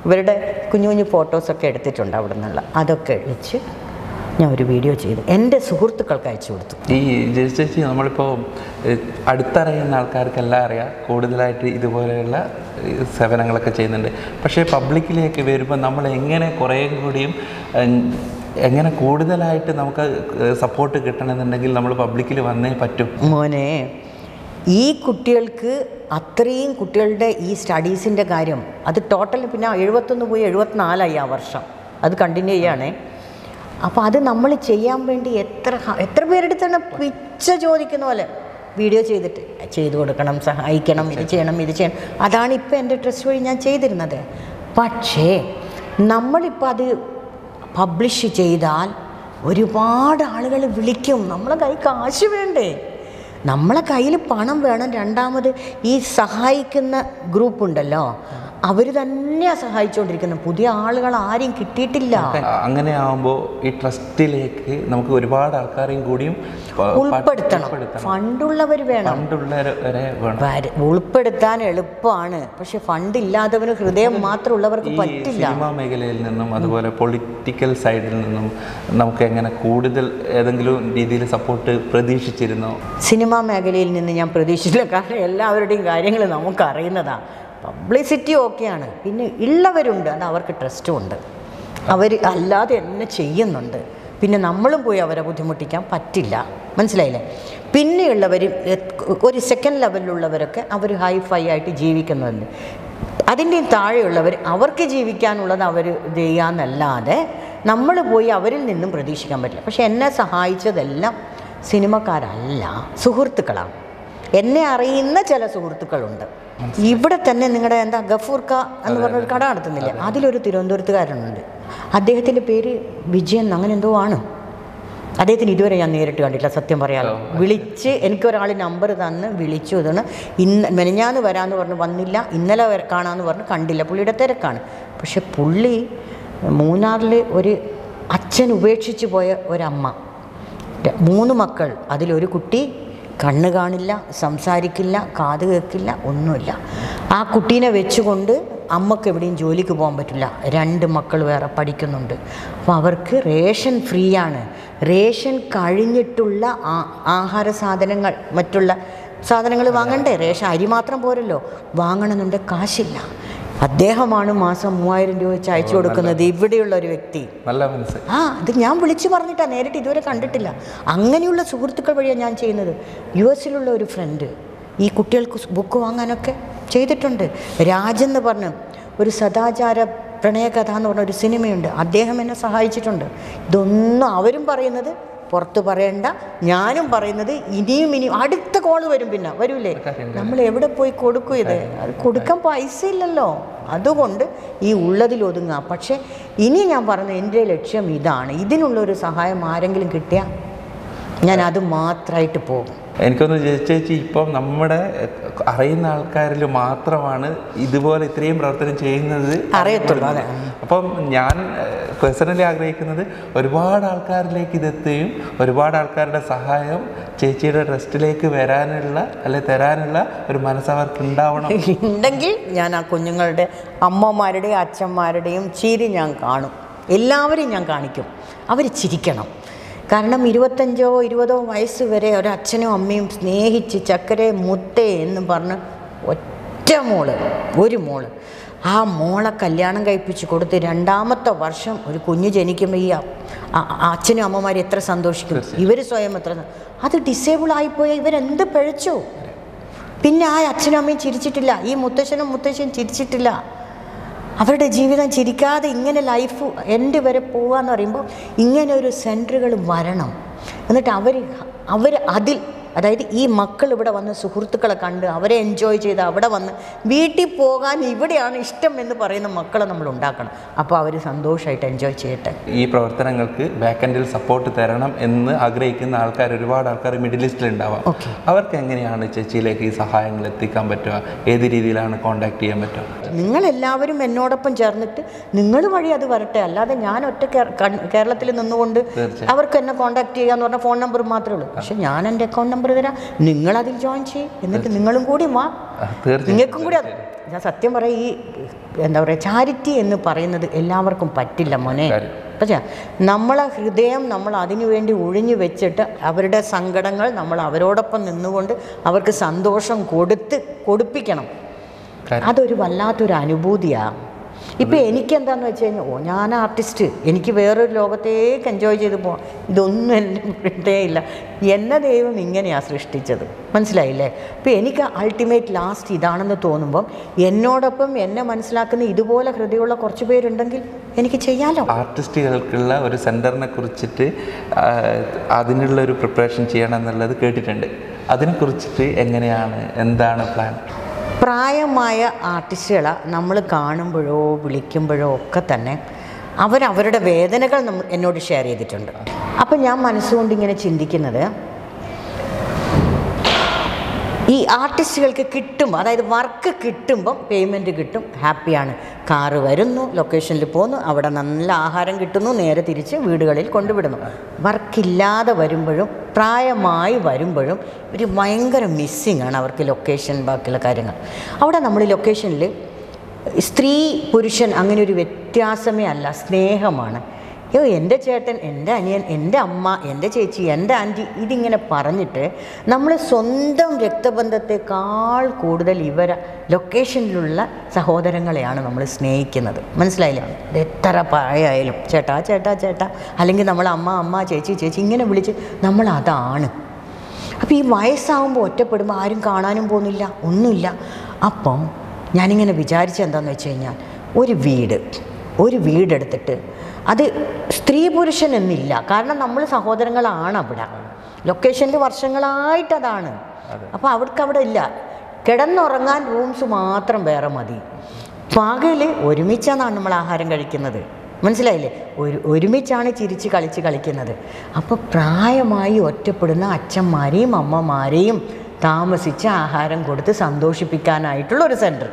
ഇവരുടെ കുഞ്ഞു കുഞ്ഞു ഫോട്ടോസൊക്കെ എടുത്തിട്ടുണ്ട് അവിടെ നിന്നുള്ള, അതൊക്കെ വെച്ച് ഞാൻ ഒരു വീഡിയോ ചെയ്തു എൻ്റെ സുഹൃത്തുക്കൾക്ക് അയച്ചു കൊടുത്തു. ഈ ചേച്ചി നമ്മളിപ്പോൾ അടുത്തറിയുന്ന ആൾക്കാർക്കെല്ലാം അറിയാം, കൂടുതലായിട്ട് ഇതുപോലെയുള്ള സേവനങ്ങളൊക്കെ ചെയ്യുന്നുണ്ട്. പക്ഷേ പബ്ലിക്കിലേക്ക് വരുമ്പോൾ നമ്മൾ എങ്ങനെ കുറേ കൂടിയും എങ്ങനെ കൂടുതലായിട്ട് നമുക്ക് സപ്പോർട്ട് കിട്ടണമെന്നുണ്ടെങ്കിൽ നമ്മൾ പബ്ലിക്കിൽ വന്നേ പറ്റും. മോനെ, ഈ കുട്ടികൾക്ക് അത്രയും കുട്ടികളുടെ ഈ സ്റ്റഡീസിൻ്റെ കാര്യം അത് ടോട്ടൽ പിന്നെ 71 പോയി 74 ആ വർഷം അത് കണ്ടിന്യൂ ചെയ്യുകയാണേ. അപ്പോൾ അത് നമ്മൾ ചെയ്യാൻ വേണ്ടി എത്ര പേരെടുത്താണ് പിച്ച ചോദിക്കുന്ന പോലെ വീഡിയോ ചെയ്തു കൊടുക്കണം, സഹായിക്കണം, ഇത് ചെയ്യണം. അതാണ് ഇപ്പോൾ എൻ്റെ ട്രസ്റ്റ് വഴി ഞാൻ ചെയ്തിരുന്നത്. പക്ഷേ നമ്മളിപ്പോൾ അത് പബ്ലിഷ് ചെയ്താൽ ഒരുപാട് ആളുകൾ വിളിക്കും. നമ്മളെ കൈ കാശ് വേണ്ടേ, നമ്മളെ കയ്യിൽ പണം വേണം. രണ്ടാമത് ഈ സഹായിക്കുന്ന ഗ്രൂപ്പുണ്ടല്ലോ, അവർ തന്നെയാണ് സഹായിച്ചുകൊണ്ടിരിക്കുന്നത്, പുതിയ ആളുകൾ ആരെയും കിട്ടിയിട്ടില്ല. അങ്ങനെ ആകുമ്പോൾ ഈ ട്രസ്റ്റിലേക്ക് നമുക്ക് ഒരുപാട് ആൾക്കാരെയും കൂടിയും ഉൾപ്പെടുത്തണം. ഫണ്ടുള്ളവർ വേണം, ഉൾപ്പെടുത്താൻ എളുപ്പമാണ്. പക്ഷെ ഫണ്ട് ഇല്ലാത്തവന് ഹൃദയം മാത്രമുള്ളവർക്ക് പറ്റില്ല. സിനിമാ മേഖലയിൽ നിന്നും അതുപോലെ പൊളിറ്റിക്കൽ സൈഡിൽ നിന്നും നമുക്ക് എങ്ങനെ കൂടുതൽ ഏതെങ്കിലും രീതിയിൽ സപ്പോർട്ട് പ്രതീക്ഷിച്ചിരുന്നോ? സിനിമാ മേഖലയിൽ നിന്ന് ഞാൻ പ്രതീക്ഷിച്ചില്ല, കാരണം എല്ലാവരുടെയും കാര്യങ്ങൾ നമുക്കറിയുന്നതാണ്. പബ്ലിസിറ്റി ഓക്കെയാണ്, പിന്നെ ഉള്ളവരുണ്ട്, അത് അവർക്ക് ട്രസ്റ്റും ഉണ്ട്, അവർ അല്ലാതെ എന്നെ ചെയ്യുന്നുണ്ട്. പിന്നെ നമ്മളും പോയി അവരെ ബുദ്ധിമുട്ടിക്കാൻ പറ്റില്ല, മനസ്സിലായില്ലേ? പിന്നെയുള്ളവർ ഒരു സെക്കൻഡ് ലെവലിലുള്ളവരൊക്കെ അവർ ഹൈഫൈ ആയിട്ട് ജീവിക്കുന്നുണ്ട്. അതിൻ്റെയും താഴെയുള്ളവർ അവർക്ക് ജീവിക്കാനുള്ളത് അവർ ചെയ്യാമെന്നല്ലാതെ നമ്മൾ പോയി അവരിൽ നിന്നും പ്രതീക്ഷിക്കാൻ പറ്റില്ല. പക്ഷെ എന്നെ സഹായിച്ചതെല്ലാം സിനിമക്കാരല്ല, സുഹൃത്തുക്കളാണ്. എന്നെ അറിയുന്ന ചില സുഹൃത്തുക്കളുണ്ട്. ഇവിടെ തന്നെ നിങ്ങളുടെ എന്താ ഗഫൂർക്ക എന്ന് പറഞ്ഞൊരു കട നടത്തുന്നില്ല, അതിലൊരു തിരുവനന്തപുരത്തുകാരനുണ്ട്. അദ്ദേഹത്തിൻ്റെ പേര് വിജയൻ അങ്ങനെ എന്തോ ആണ്. അദ്ദേഹത്തിന് ഇതുവരെ ഞാൻ നേരിട്ട് കണ്ടിട്ടില്ല, സത്യം പറയാമല്ലോ. വിളിച്ച് എനിക്കൊരാൾ നമ്പർ തന്ന് വിളിച്ചു, ഇതാണ് മെനഞ്ഞാന്ന് വരാമെന്ന് പറഞ്ഞ് വന്നില്ല, ഇന്നലെ കാണാമെന്ന് പറഞ്ഞ് കണ്ടില്ല, പുള്ളിയുടെ തിരക്കാണ്. പക്ഷെ പുള്ളി മൂന്നാറിൽ ഒരു അച്ഛൻ ഉപേക്ഷിച്ച് പോയ ഒരമ്മ, 3 മക്കൾ, അതിലൊരു കുട്ടി കണ്ണ് കാണില്ല, സംസാരിക്കില്ല, കാത് കേൾക്കില്ല, ഒന്നുമില്ല. ആ കുട്ടീനെ വെച്ചുകൊണ്ട് അമ്മക്ക് എവിടെയും ജോലിക്ക് പോകാൻ പറ്റില്ല. 2 മക്കൾ വേറെ പഠിക്കുന്നുണ്ട്. അപ്പോൾ അവർക്ക് റേഷൻ ഫ്രീ ആണ്. റേഷൻ കഴിഞ്ഞിട്ടുള്ള ആഹാര സാധനങ്ങൾ, മറ്റുള്ള സാധനങ്ങൾ വാങ്ങണ്ടേ, റേഷൻ അരി മാത്രം പോരല്ലോ, വാങ്ങണമെന്നുണ്ട് കാശില്ല. അദ്ദേഹമാണ് മാസം 3000 രൂപ വെച്ച് അയച്ചു കൊടുക്കുന്നത്, ഇവിടെയുള്ള ഒരു വ്യക്തി. നല്ല മനസ്സ്. അത് ഞാൻ വിളിച്ചു പറഞ്ഞിട്ടാണ്, നേരിട്ട് ഇതുവരെ കണ്ടിട്ടില്ല. അങ്ങനെയുള്ള സുഹൃത്തുക്കൾ വഴിയാണ് ഞാൻ ചെയ്യുന്നത്. US-ലുള്ള ഒരു ഫ്രണ്ട് ഈ കുട്ടികൾക്ക് ബുക്ക് വാങ്ങാനൊക്കെ ചെയ്തിട്ടുണ്ട്. രാജെന്ന് പറഞ്ഞ് ഒരു സദാചാര പ്രണയകഥ എന്ന് പറഞ്ഞ ഒരു സിനിമയുണ്ട്, അദ്ദേഹം എന്നെ സഹായിച്ചിട്ടുണ്ട്. ഇതൊന്നും അവരും പറയുന്നത് പുറത്ത് പറയണ്ട, ഞാനും പറയുന്നത് ഇനിയും അടുത്ത കോള് വരും, പിന്നെ വരൂലേ, നമ്മൾ എവിടെ പോയി കൊടുക്കും? ഇത് അത് കൊടുക്കാൻ പൈസ ഇല്ലല്ലോ. അതുകൊണ്ട് ഈ ഉള്ളതിലൊതുങ്ങുക. പക്ഷേ ഇനി ഞാൻ പറഞ്ഞ എൻ്റെ ലക്ഷ്യം ഇതാണ്, ഇതിനുള്ളൊരു സഹായം ആരെങ്കിലും കിട്ടിയാൽ ഞാൻ അത് മാത്രമായിട്ട് പോകും. എനിക്കൊന്ന് ചേച്ചി ഇപ്പം നമ്മുടെ അറിയുന്ന ആൾക്കാരിൽ മാത്രമാണ് ഇതുപോലെ ഇത്രയും പ്രവർത്തനം ചെയ്യുന്നത് അറിയത്തുള്ളൂ. അതെ. അപ്പം ഞാൻ പേഴ്സണലി ആഗ്രഹിക്കുന്നത് ഒരുപാട് ആൾക്കാരിലേക്ക് ഇതെത്തുകയും ഒരുപാട് ആൾക്കാരുടെ സഹായം ചേച്ചിയുടെ ട്രസ്റ്റിലേക്ക് വരാനുള്ള തരാനുള്ള ഒരു മനസ്സവർക്ക് ഉണ്ടാവണം. ഉണ്ടെങ്കിൽ ഞാൻ ആ കുഞ്ഞുങ്ങളുടെ അമ്മമാരുടെയും അച്ഛന്മാരുടെയും ചിരി ഞാൻ കാണും. എല്ലാവരെയും ഞാൻ കാണിക്കും. അവർ ചിരിക്കണം. കാരണം 25 or 20 വയസ്സ് വരെ ഒരച്ഛനും അമ്മയും സ്നേഹിച്ച് ചക്കരെ മുത്തേ എന്നും പറഞ്ഞ് ഒരു മോള് ആ മോളെ കല്യാണം കഴിപ്പിച്ച് കൊടുത്ത് 2ാമത്തെ വർഷം ഒരു കുഞ്ഞ് ജനിക്കുമ്പോൾ ഈ അച്ഛനും അമ്മമാരും എത്ര സന്തോഷിക്കും. ഇവർ സ്വയം എത്ര അത് ഡിസേബിൾ ആയിപ്പോയാൽ ഇവരെന്ത് പിഴച്ചു. പിന്നെ ആ അച്ഛനും അമ്മയും ചിരിച്ചിട്ടില്ല, ഈ മുത്തശ്ശനും ചിരിച്ചിട്ടില്ല. അവരുടെ ജീവിതം ചിരിക്കാതെ ഇങ്ങനെ ലൈഫ് എൻഡ് വരെ പോവാന്ന് പറയുമ്പോൾ ഇങ്ങനെ ഒരു സെൻറ്ററുകൾ വരണം. എന്നിട്ട് അവർ അതിൽ, അതായത് ഈ മക്കൾ ഇവിടെ വന്ന് സുഹൃത്തുക്കളെ കണ്ട് അവരെ എൻജോയ് ചെയ്ത് അവിടെ വന്ന് വീട്ടിൽ പോകാൻ ഇവിടെയാണ് ഇഷ്ടം എന്ന് പറയുന്ന മക്കളെ നമ്മൾ ഉണ്ടാക്കണം. അപ്പോൾ അവർ സന്തോഷമായിട്ട് എൻജോയ് ചെയ്യട്ടെ. ഈ പ്രവർത്തനങ്ങൾക്ക് ബാക്കെൻഡിൽ സപ്പോർട്ട് തരണം എന്ന് ആഗ്രഹിക്കുന്ന ഒരുപാട് ആൾക്കാർ മിഡിൽ ഈസ്റ്റിലുണ്ടാവാം. അവർക്ക് എങ്ങനെയാണ് ചേച്ചിയിലേക്ക് ഈ സഹായങ്ങൾ എത്തിക്കാൻ പറ്റുക? ഏത് രീതിയിലാണ് കോൺടാക്ട് ചെയ്യാൻ പറ്റുക? നിങ്ങളെല്ലാവരും എന്നോടൊപ്പം ചേർന്നിട്ട് നിങ്ങൾ വഴി അത് വരട്ടെ. അല്ലാതെ ഞാൻ ഒറ്റ കേരളത്തിൽ നിന്നുകൊണ്ട് അവർക്ക് എന്നെ കോൺടാക്ട് ചെയ്യാന്ന് പറഞ്ഞ ഫോൺ നമ്പർ മാത്രമേ ഉള്ളൂ. പക്ഷെ ഞാൻ എൻ്റെ അക്കൗണ്ട് നമ്പർ തരാം, നിങ്ങളതിൽ ജോയിൻ ചെയ്യും. എന്നിട്ട് നിങ്ങളും കൂടി വാ, നിങ്ങൾക്കും കൂടി. ഞാൻ സത്യം പറയാം, ഈ എന്താ പറയുക, ചാരിറ്റി എന്ന് പറയുന്നത് എല്ലാവർക്കും പറ്റില്ല മോനെ. പക്ഷേ നമ്മളെ ഹൃദയം നമ്മൾ അതിനു വേണ്ടി ഒഴിഞ്ഞു വെച്ചിട്ട് അവരുടെ സങ്കടങ്ങൾ നമ്മൾ അവരോടൊപ്പം നിന്നുകൊണ്ട് അവർക്ക് സന്തോഷം കൊടുപ്പിക്കണം. അതൊരു വല്ലാത്തൊരു അനുഭൂതിയാണ്. ഇപ്പം എനിക്കെന്താണെന്ന് വെച്ച് കഴിഞ്ഞാൽ, ഞാൻ ആർട്ടിസ്റ്റ്, എനിക്ക് വേറൊരു ലോകത്തേക്ക് എൻജോയ് ചെയ്ത് പോകാം. ഇതൊന്നും എൻ്റെ ഇവിടേ ഇല്ല. എന്നെ ദൈവം ഇങ്ങനെയാണ് സൃഷ്ടിച്ചത്, മനസ്സിലായില്ലേ? അപ്പം എനിക്ക് അൾട്ടിമേറ്റ് ലാസ്റ്റ് ഇതാണെന്ന് തോന്നുമ്പം എന്നോടൊപ്പം എന്നെ മനസ്സിലാക്കുന്ന ഇതുപോലെ ഹൃദയമുള്ള കുറച്ച് പേരുണ്ടെങ്കിൽ എനിക്ക് ചെയ്യാമല്ലോ. ആർട്ടിസ്റ്റുകൾക്കുള്ള ഒരു സെൻറ്ററിനെ കുറിച്ചിട്ട് അതിനുള്ളൊരു പ്രിപ്പറേഷൻ ചെയ്യണം എന്നുള്ളത് കേട്ടിട്ടുണ്ട്. അതിനെക്കുറിച്ചിട്ട് എന്താണ് പ്ലാൻ? പ്രായമായ ആർട്ടിസ്റ്റുകളെ നമ്മൾ കാണുമ്പോഴോ വിളിക്കുമ്പോഴോ ഒക്കെ തന്നെ അവരവരുടെ വേദനകൾ എന്നോട് ഷെയർ ചെയ്തിട്ടുണ്ട്. അപ്പം ഞാൻ മനസ്സുകൊണ്ട് ഇങ്ങനെ ചിന്തിക്കുന്നത്, ഈ ആർട്ടിസ്റ്റുകൾക്ക് കിട്ടുമ്പോൾ, അതായത് വർക്ക് കിട്ടുമ്പം പേയ്മെൻറ്റ് കിട്ടും, ഹാപ്പിയാണ്. കാറ് വരുന്നു, ലൊക്കേഷനിൽ പോകുന്നു, അവിടെ നല്ല ആഹാരം കിട്ടുന്നു, നേരെ തിരിച്ച് വീടുകളിൽ കൊണ്ടുവിടുന്നു. വർക്കില്ലാതെ വരുമ്പോഴും പ്രായമായി വരുമ്പോഴും ഒരു ഭയങ്കര മിസ്സിങ് ആണ് അവർക്ക് ലൊക്കേഷൻ, ബാക്കിയുള്ള കാര്യങ്ങൾ. അവിടെ നമ്മൾ ലൊക്കേഷനിൽ സ്ത്രീ പുരുഷൻ അങ്ങനെ ഒരു വ്യത്യാസമേ അല്ല, സ്നേഹമാണ്. എൻ്റെ ചേട്ടൻ, എൻ്റെ അനിയൻ, എൻ്റെ അമ്മ, എൻ്റെ ചേച്ചി, എൻ്റെ ആൻറ്റി, ഇതിങ്ങനെ പറഞ്ഞിട്ട് നമ്മൾ സ്വന്തം രക്തബന്ധത്തെക്കാൾ കൂടുതൽ ലൊക്കേഷനിലുള്ള സഹോദരങ്ങളെയാണ് നമ്മൾ സ്നേഹിക്കുന്നത്. മനസ്സിലായില്ല? എത്ര പ്രായമായാലും ചേട്ടാ ചേട്ടാ ചേട്ടാ, അല്ലെങ്കിൽ നമ്മൾ അമ്മ ചേച്ചി ചേച്ചി ഇങ്ങനെ വിളിച്ച് നമ്മളതാണ്. അപ്പോൾ ഈ വയസ്സാകുമ്പോൾ ഒറ്റപ്പെടുമ്പോൾ ആരും കാണാനും പോകുന്നില്ല, ഒന്നുമില്ല. അപ്പം ഞാനിങ്ങനെ വിചാരിച്ചെന്താണെന്ന് വെച്ച് കഴിഞ്ഞാൽ, ഒരു വീടെടുത്തിട്ട് അത് സ്ത്രീ പുരുഷൻ എന്നില്ല, കാരണം നമ്മൾ സഹോദരങ്ങളാണ്. അവിടെ ലൊക്കേഷനിൽ വർഷങ്ങളായിട്ടതാണ്. അപ്പോൾ അവിടെ ഇല്ല, കിടന്നുറങ്ങാൻ റൂംസ് മാത്രം വേറെ മതി. പകൽ ഒരുമിച്ചാണ് നമ്മൾ ആഹാരം കഴിക്കുന്നത്, മനസ്സിലായില്ലേ? ഒരുമിച്ചാണ് ചിരിച്ച് കളിക്കുന്നത്. അപ്പോൾ പ്രായമായി ഒറ്റപ്പെടുന്ന അച്ഛന്മാരെയും അമ്മമാരെയും താമസിച്ച് ആഹാരം കൊടുത്ത് സന്തോഷിപ്പിക്കാനായിട്ടുള്ള ഒരു സെൻറ്റർ,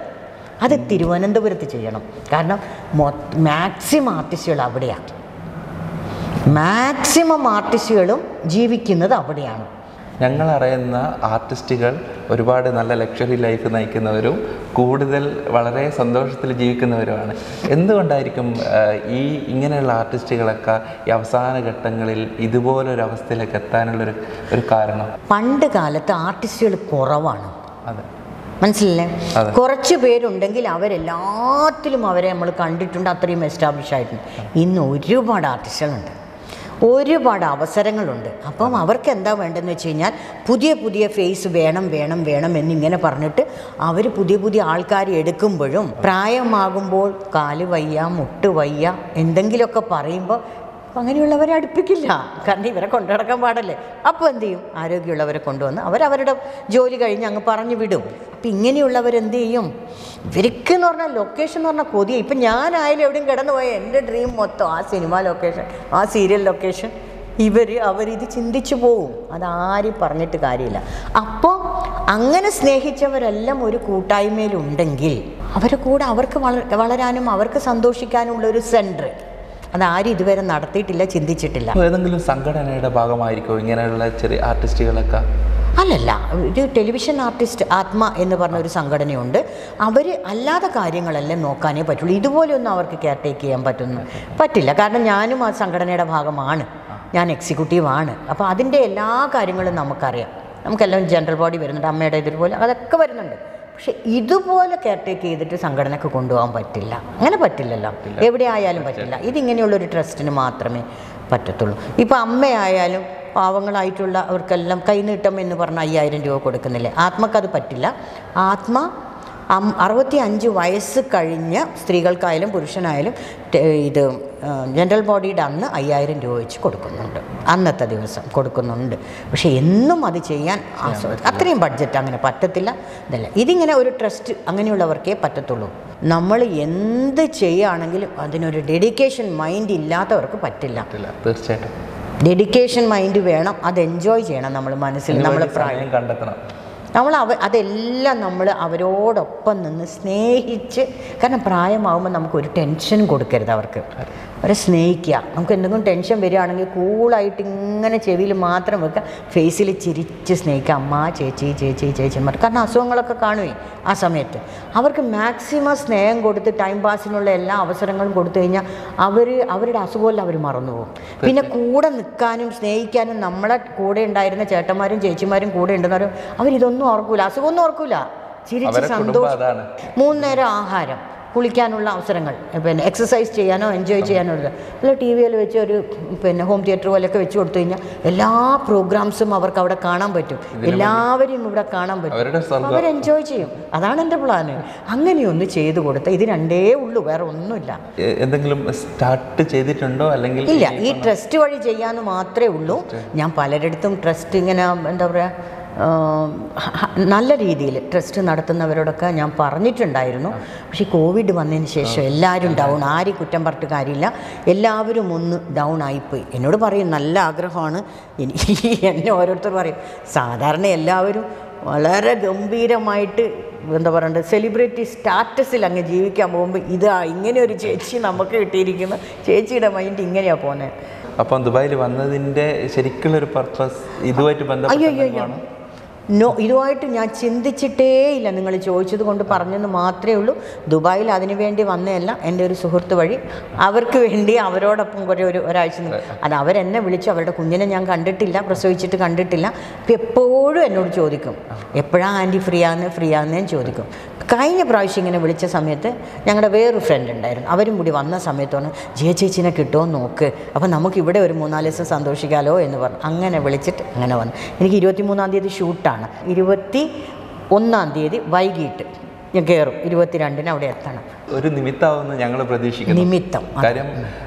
അത് തിരുവനന്തപുരത്ത് ചെയ്യണം. കാരണം മാക്സിമം ആർട്ടിസ്റ്റുകൾ അവിടെയാണ്, മാക്സിമം ആർട്ടിസ്റ്റുകളും ജീവിക്കുന്നത് അവിടെയാണ്. ഞങ്ങളറിയുന്ന ആർട്ടിസ്റ്റുകൾ ഒരുപാട് നല്ല ലക്ഷറി ലൈഫ് നയിക്കുന്നവരും കൂടുതൽ വളരെ സന്തോഷത്തിൽ ജീവിക്കുന്നവരുമാണ്. എന്തുകൊണ്ടായിരിക്കും ഇങ്ങനെയുള്ള ആർട്ടിസ്റ്റുകളൊക്കെ ഈ അവസാന ഘട്ടങ്ങളിൽ ഇതുപോലൊരു അവസ്ഥയിലേക്ക് എത്താനുള്ളൊരു കാരണം? പണ്ട് കാലത്ത് ആർട്ടിസ്റ്റുകൾ കുറവാണ്. അതെ, മനസ്സിലല്ലേ? കുറച്ച് പേരുണ്ടെങ്കിൽ അവരെല്ലാത്തിലും അവരെ നമ്മൾ കണ്ടിട്ടുണ്ട്, അത്രയും എസ്റ്റാബ്ലിഷ് ആയിട്ടുണ്ട്. ഇന്ന് ഒരുപാട് ആർട്ടിസ്റ്റുകളുണ്ട്, ഒരുപാട് അവസരങ്ങളുണ്ട്. അപ്പം അവർക്ക് എന്താ വേണ്ടതെന്ന് വെച്ച് കഴിഞ്ഞാൽ, പുതിയ ഫേസ് വേണം എന്നിങ്ങനെ പറഞ്ഞിട്ട് അവർ പുതിയ ആൾക്കാരെ എടുക്കുമ്പോഴും പ്രായമാകുമ്പോൾ കാല് വയ്യ, മുട്ട് വയ്യ, എന്തെങ്കിലുമൊക്കെ പറയുമ്പോൾ അങ്ങനെയുള്ളവരെ അടുപ്പിക്കില്ല. കാരണം ഇവരെ കൊണ്ടു നടക്കാൻ പാടല്ലേ. അപ്പോൾ എന്ത് ചെയ്യും? ആരോഗ്യമുള്ളവരെ കൊണ്ടുവന്ന് അവരവരുടെ ജോലി കഴിഞ്ഞ് അങ്ങ് പറഞ്ഞു വിടും. അപ്പം ഇങ്ങനെയുള്ളവരെന്ത് ചെയ്യും? ഇവർക്കെന്ന് പറഞ്ഞാൽ ലൊക്കേഷൻ എന്ന് പറഞ്ഞാൽ കൊതിയ. ഇപ്പം ഞാനായാലും എവിടെയും കിടന്നു പോയാൽ എൻ്റെ ഡ്രീം മൊത്തം ആ സിനിമ ലൊക്കേഷൻ, ആ സീരിയൽ ലൊക്കേഷൻ. അവരിത് ചിന്തിച്ചു പോവും. അതാരും പറഞ്ഞിട്ട് കാര്യമില്ല. അപ്പോൾ അങ്ങനെ സ്നേഹിച്ചവരെല്ലാം ഒരു കൂട്ടായ്മയിലുണ്ടെങ്കിൽ അവരെ കൂടെ അവർക്ക് വളരാനും അവർക്ക് സന്തോഷിക്കാനുമുള്ളൊരു സെൻറ്റർ അതാരും ഇതുവരെ നടത്തിയിട്ടില്ല, ചിന്തിച്ചിട്ടില്ല. ഏതെങ്കിലും സംഘടനയുടെ ഭാഗമായിരിക്കും ഇങ്ങനെയുള്ള ചെറിയ ആർട്ടിസ്റ്റുകളൊക്കെ? അല്ലല്ല, ഒരു ടെലിവിഷൻ ആർട്ടിസ്റ്റ് ആത്മ എന്ന് പറഞ്ഞ ഒരു സംഘടനയുണ്ട്. അവർ അല്ലാത്ത കാര്യങ്ങളെല്ലാം നോക്കാനേ പറ്റുള്ളൂ. ഇതുപോലെയൊന്നും അവർക്ക് കെയർ ടേക്ക് ചെയ്യാൻ പറ്റില്ല. കാരണം ഞാനും ആ സംഘടനയുടെ ഭാഗമാണ്, ഞാൻ എക്സിക്യൂട്ടീവാണ്. അപ്പോൾ അതിൻ്റെ എല്ലാ കാര്യങ്ങളും നമുക്കറിയാം. നമുക്കെല്ലാം ജനറൽ ബോഡി വരുന്നുണ്ട്, അമ്മയുടെ ഇതുപോലെ അതൊക്കെ വരുന്നുണ്ട്. പക്ഷെ ഇതുപോലെ കെയർ ടേക്ക് ചെയ്തിട്ട് സംഘടനയ്ക്ക് കൊണ്ടുപോകാൻ പറ്റില്ല. അങ്ങനെ പറ്റില്ലല്ലോ, എവിടെ ആയാലും പറ്റില്ല. ഇതിങ്ങനെയുള്ളൊരു ട്രസ്റ്റിന് മാത്രമേ പറ്റത്തുള്ളൂ. ഇപ്പോൾ അമ്മയായാലും പാവങ്ങളായിട്ടുള്ള അവർക്കെല്ലാം കൈനീട്ടം എന്ന് പറഞ്ഞാൽ 5000 രൂപ കൊടുക്കുന്നില്ലേ. ആത്മക്കത് പറ്റില്ല. ആത്മ 65 വയസ്സ് കഴിഞ്ഞ സ്ത്രീകൾക്കായാലും പുരുഷനായാലും ഇത് ജനറൽ ബോഡിയുടെ അന്ന് 5000 രൂപ വെച്ച് കൊടുക്കുന്നുണ്ട്, അന്നത്തെ ദിവസം കൊടുക്കുന്നുണ്ട്. പക്ഷേ എന്നും അത് ചെയ്യാൻ അത്രയും ബഡ്ജറ്റ് അങ്ങനെ പറ്റത്തില്ല. ഇതല്ല, ഇതിങ്ങനെ ഒരു ട്രസ്റ്റ് അങ്ങനെയുള്ളവർക്കേ പറ്റത്തുള്ളൂ. നമ്മൾ എന്ത് ചെയ്യുകയാണെങ്കിലും അതിനൊരു ഡെഡിക്കേഷൻ മൈൻഡ് ഇല്ലാത്തവർക്ക് പറ്റില്ല. തീർച്ചയായിട്ടും ഡെഡിക്കേഷൻ മൈൻഡ് വേണം. അത് എൻജോയ് ചെയ്യണം. നമ്മൾ മനസ്സിൽ നമ്മൾ പ്രായം കണ്ടെത്തണം. അതെല്ലാം നമ്മൾ അവരോടൊപ്പം നിന്ന് സ്നേഹിച്ച്, കാരണം പ്രായമാകുമ്പോൾ നമുക്കൊരു ടെൻഷൻ കൊടുക്കരുത് അവർക്ക്. അവരെ സ്നേഹിക്കുക. നമുക്ക് എന്തെങ്കിലും ടെൻഷൻ വരികയാണെങ്കിൽ കൂളായിട്ട് ഇങ്ങനെ ചെവിയിൽ മാത്രം വെക്കുക, ഫേസിൽ ചിരിച്ച് സ്നേഹിക്കുക. അമ്മ, ചേച്ചി, ചേച്ചി, ചേച്ചിമാർ. കാരണം അസുഖങ്ങളൊക്കെ കാണുമേ ആ സമയത്ത്. അവർക്ക് മാക്സിമം സ്നേഹം കൊടുത്ത് ടൈം പാസിനുള്ള എല്ലാ അവസരങ്ങളും കൊടുത്തു കഴിഞ്ഞാൽ അവരുടെ അസുഖമെല്ലാം അവർ മറന്നുപോകും. പിന്നെ കൂടെ നിൽക്കാനും സ്നേഹിക്കാനും നമ്മളെ കൂടെ ഉണ്ടായിരുന്ന ചേട്ടന്മാരും ചേച്ചിമാരും കൂടെ ഉണ്ടെന്നവരും അവരിതൊന്നും ഓർക്കൂല, അസുഖമൊന്നും ഓർക്കൂല. ചിരിച്ച് സന്തോഷം. 3 നേരം ആഹാരം, കുളിക്കാനുള്ള അവസരങ്ങൾ, പിന്നെ എക്സസൈസ് ചെയ്യാനോ എൻജോയ് ചെയ്യാനോ ഉള്ളത്. അല്ല, ടി വിയിൽ വെച്ച് ഒരു ഹോം തിയേറ്റർ പോലെയൊക്കെ വെച്ച് കൊടുത്തു കഴിഞ്ഞാൽ എല്ലാ പ്രോഗ്രാംസും അവർക്ക് അവിടെ കാണാൻ പറ്റും. എല്ലാവരും ഇവിടെ കാണാൻ പറ്റും. അവർ എൻജോയ് ചെയ്യും. അതാണ് എൻ്റെ പ്ലാന്. അങ്ങനെയൊന്ന് ചെയ്തു കൊടുത്താൽ ഇത് രണ്ടേ ഉള്ളൂ, വേറെ ഒന്നുമില്ല. എന്തെങ്കിലും സ്റ്റാർട്ട് ചെയ്തിട്ടുണ്ടോ? അല്ലെങ്കിൽ ഇല്ല, ഈ ട്രസ്റ്റ് വഴി ചെയ്യാമെന്ന് മാത്രമേ ഉള്ളൂ. ഞാൻ പലരിടത്തും ട്രസ്റ്റ് ഇങ്ങനെ എന്താ പറയുക, നല്ല രീതിയിൽ ട്രസ്റ്റ് നടത്തുന്നവരോടൊക്കെ ഞാൻ പറഞ്ഞിട്ടുണ്ടായിരുന്നു. പക്ഷേ കോവിഡ് വന്നതിന് ശേഷം എല്ലാവരും ഡൗൺ, ആരും കുറ്റം പറഞ്ഞിട്ട് കാര്യമില്ല, എല്ലാവരും ഒന്ന് ഡൗൺ ആയിപ്പോയി. എന്നോട് പറയും നല്ല ആഗ്രഹമാണ്. എന്നെ ഓരോരുത്തർ പറയും, സാധാരണ എല്ലാവരും വളരെ ഗംഭീരമായിട്ട് എന്താ പറയണ്ടത്, സെലിബ്രിറ്റി സ്റ്റാറ്റസിൽ അങ്ങ് ജീവിക്കാൻ പോകുമ്പോൾ ഇങ്ങനെ ഒരു ചേച്ചി നമുക്ക് കിട്ടിയിരിക്കുന്ന ചേച്ചിയുടെ മൈൻഡ് ഇങ്ങനെയാണ് പോകുന്നത്. അപ്പം ദുബായിൽ വന്നതിൻ്റെ ശരിക്കുള്ളൊരു പർപ്പസ് ഇതുമായിട്ട് ബന്ധപ്പെട്ടാണ്? ഇതുമായിട്ട് ഞാൻ ചിന്തിച്ചിട്ടേ ഇല്ല. നിങ്ങൾ ചോദിച്ചത് കൊണ്ട് പറഞ്ഞെന്ന് മാത്രമേ ഉള്ളൂ. ദുബായിൽ അതിനു വേണ്ടി വന്നതല്ല, എൻ്റെ ഒരു സുഹൃത്ത് വഴി അവർക്ക് വേണ്ടി അവരോടൊപ്പം ഒരാഴ്ച അത് അവരെന്നെ വിളിച്ചു. അവരുടെ കുഞ്ഞിനെ ഞാൻ കണ്ടിട്ടില്ല, പ്രസവിച്ചിട്ട് കണ്ടിട്ടില്ല. അപ്പോൾ എപ്പോഴും എന്നോട് ചോദിക്കും, എപ്പോഴാണ് ആൻറ്റി ഫ്രീ ആകുന്നതെന്ന് ചോദിക്കും. കഴിഞ്ഞ പ്രാവശ്യം ഇങ്ങനെ വിളിച്ച സമയത്ത് ഞങ്ങളുടെ വേറൊരു ഫ്രണ്ട് ഉണ്ടായിരുന്നു, അവരും കൂടി വന്ന സമയത്താണ് ചേച്ചിനെ കിട്ടുമോ നോക്ക്, അപ്പോൾ നമുക്ക് ഇവിടെ ഒരു 3-4 ദിവസം സന്തോഷിക്കാമല്ലോ എന്ന് പറഞ്ഞു. അങ്ങനെ വിളിച്ചിട്ട് അങ്ങനെ വന്നു. എനിക്ക് 23-ാം തീയതി ഷൂട്ടാണ്, 21-ാം തീയതി വൈകിട്ട് ഞാൻ കയറും, 22-ന് അവിടെ എത്തണം. ഒരു നിമിത്തമാവുമെന്ന് ഞങ്ങൾ പ്രതീക്ഷിക്കുന്നു. നിമിത്തം. കാര്യം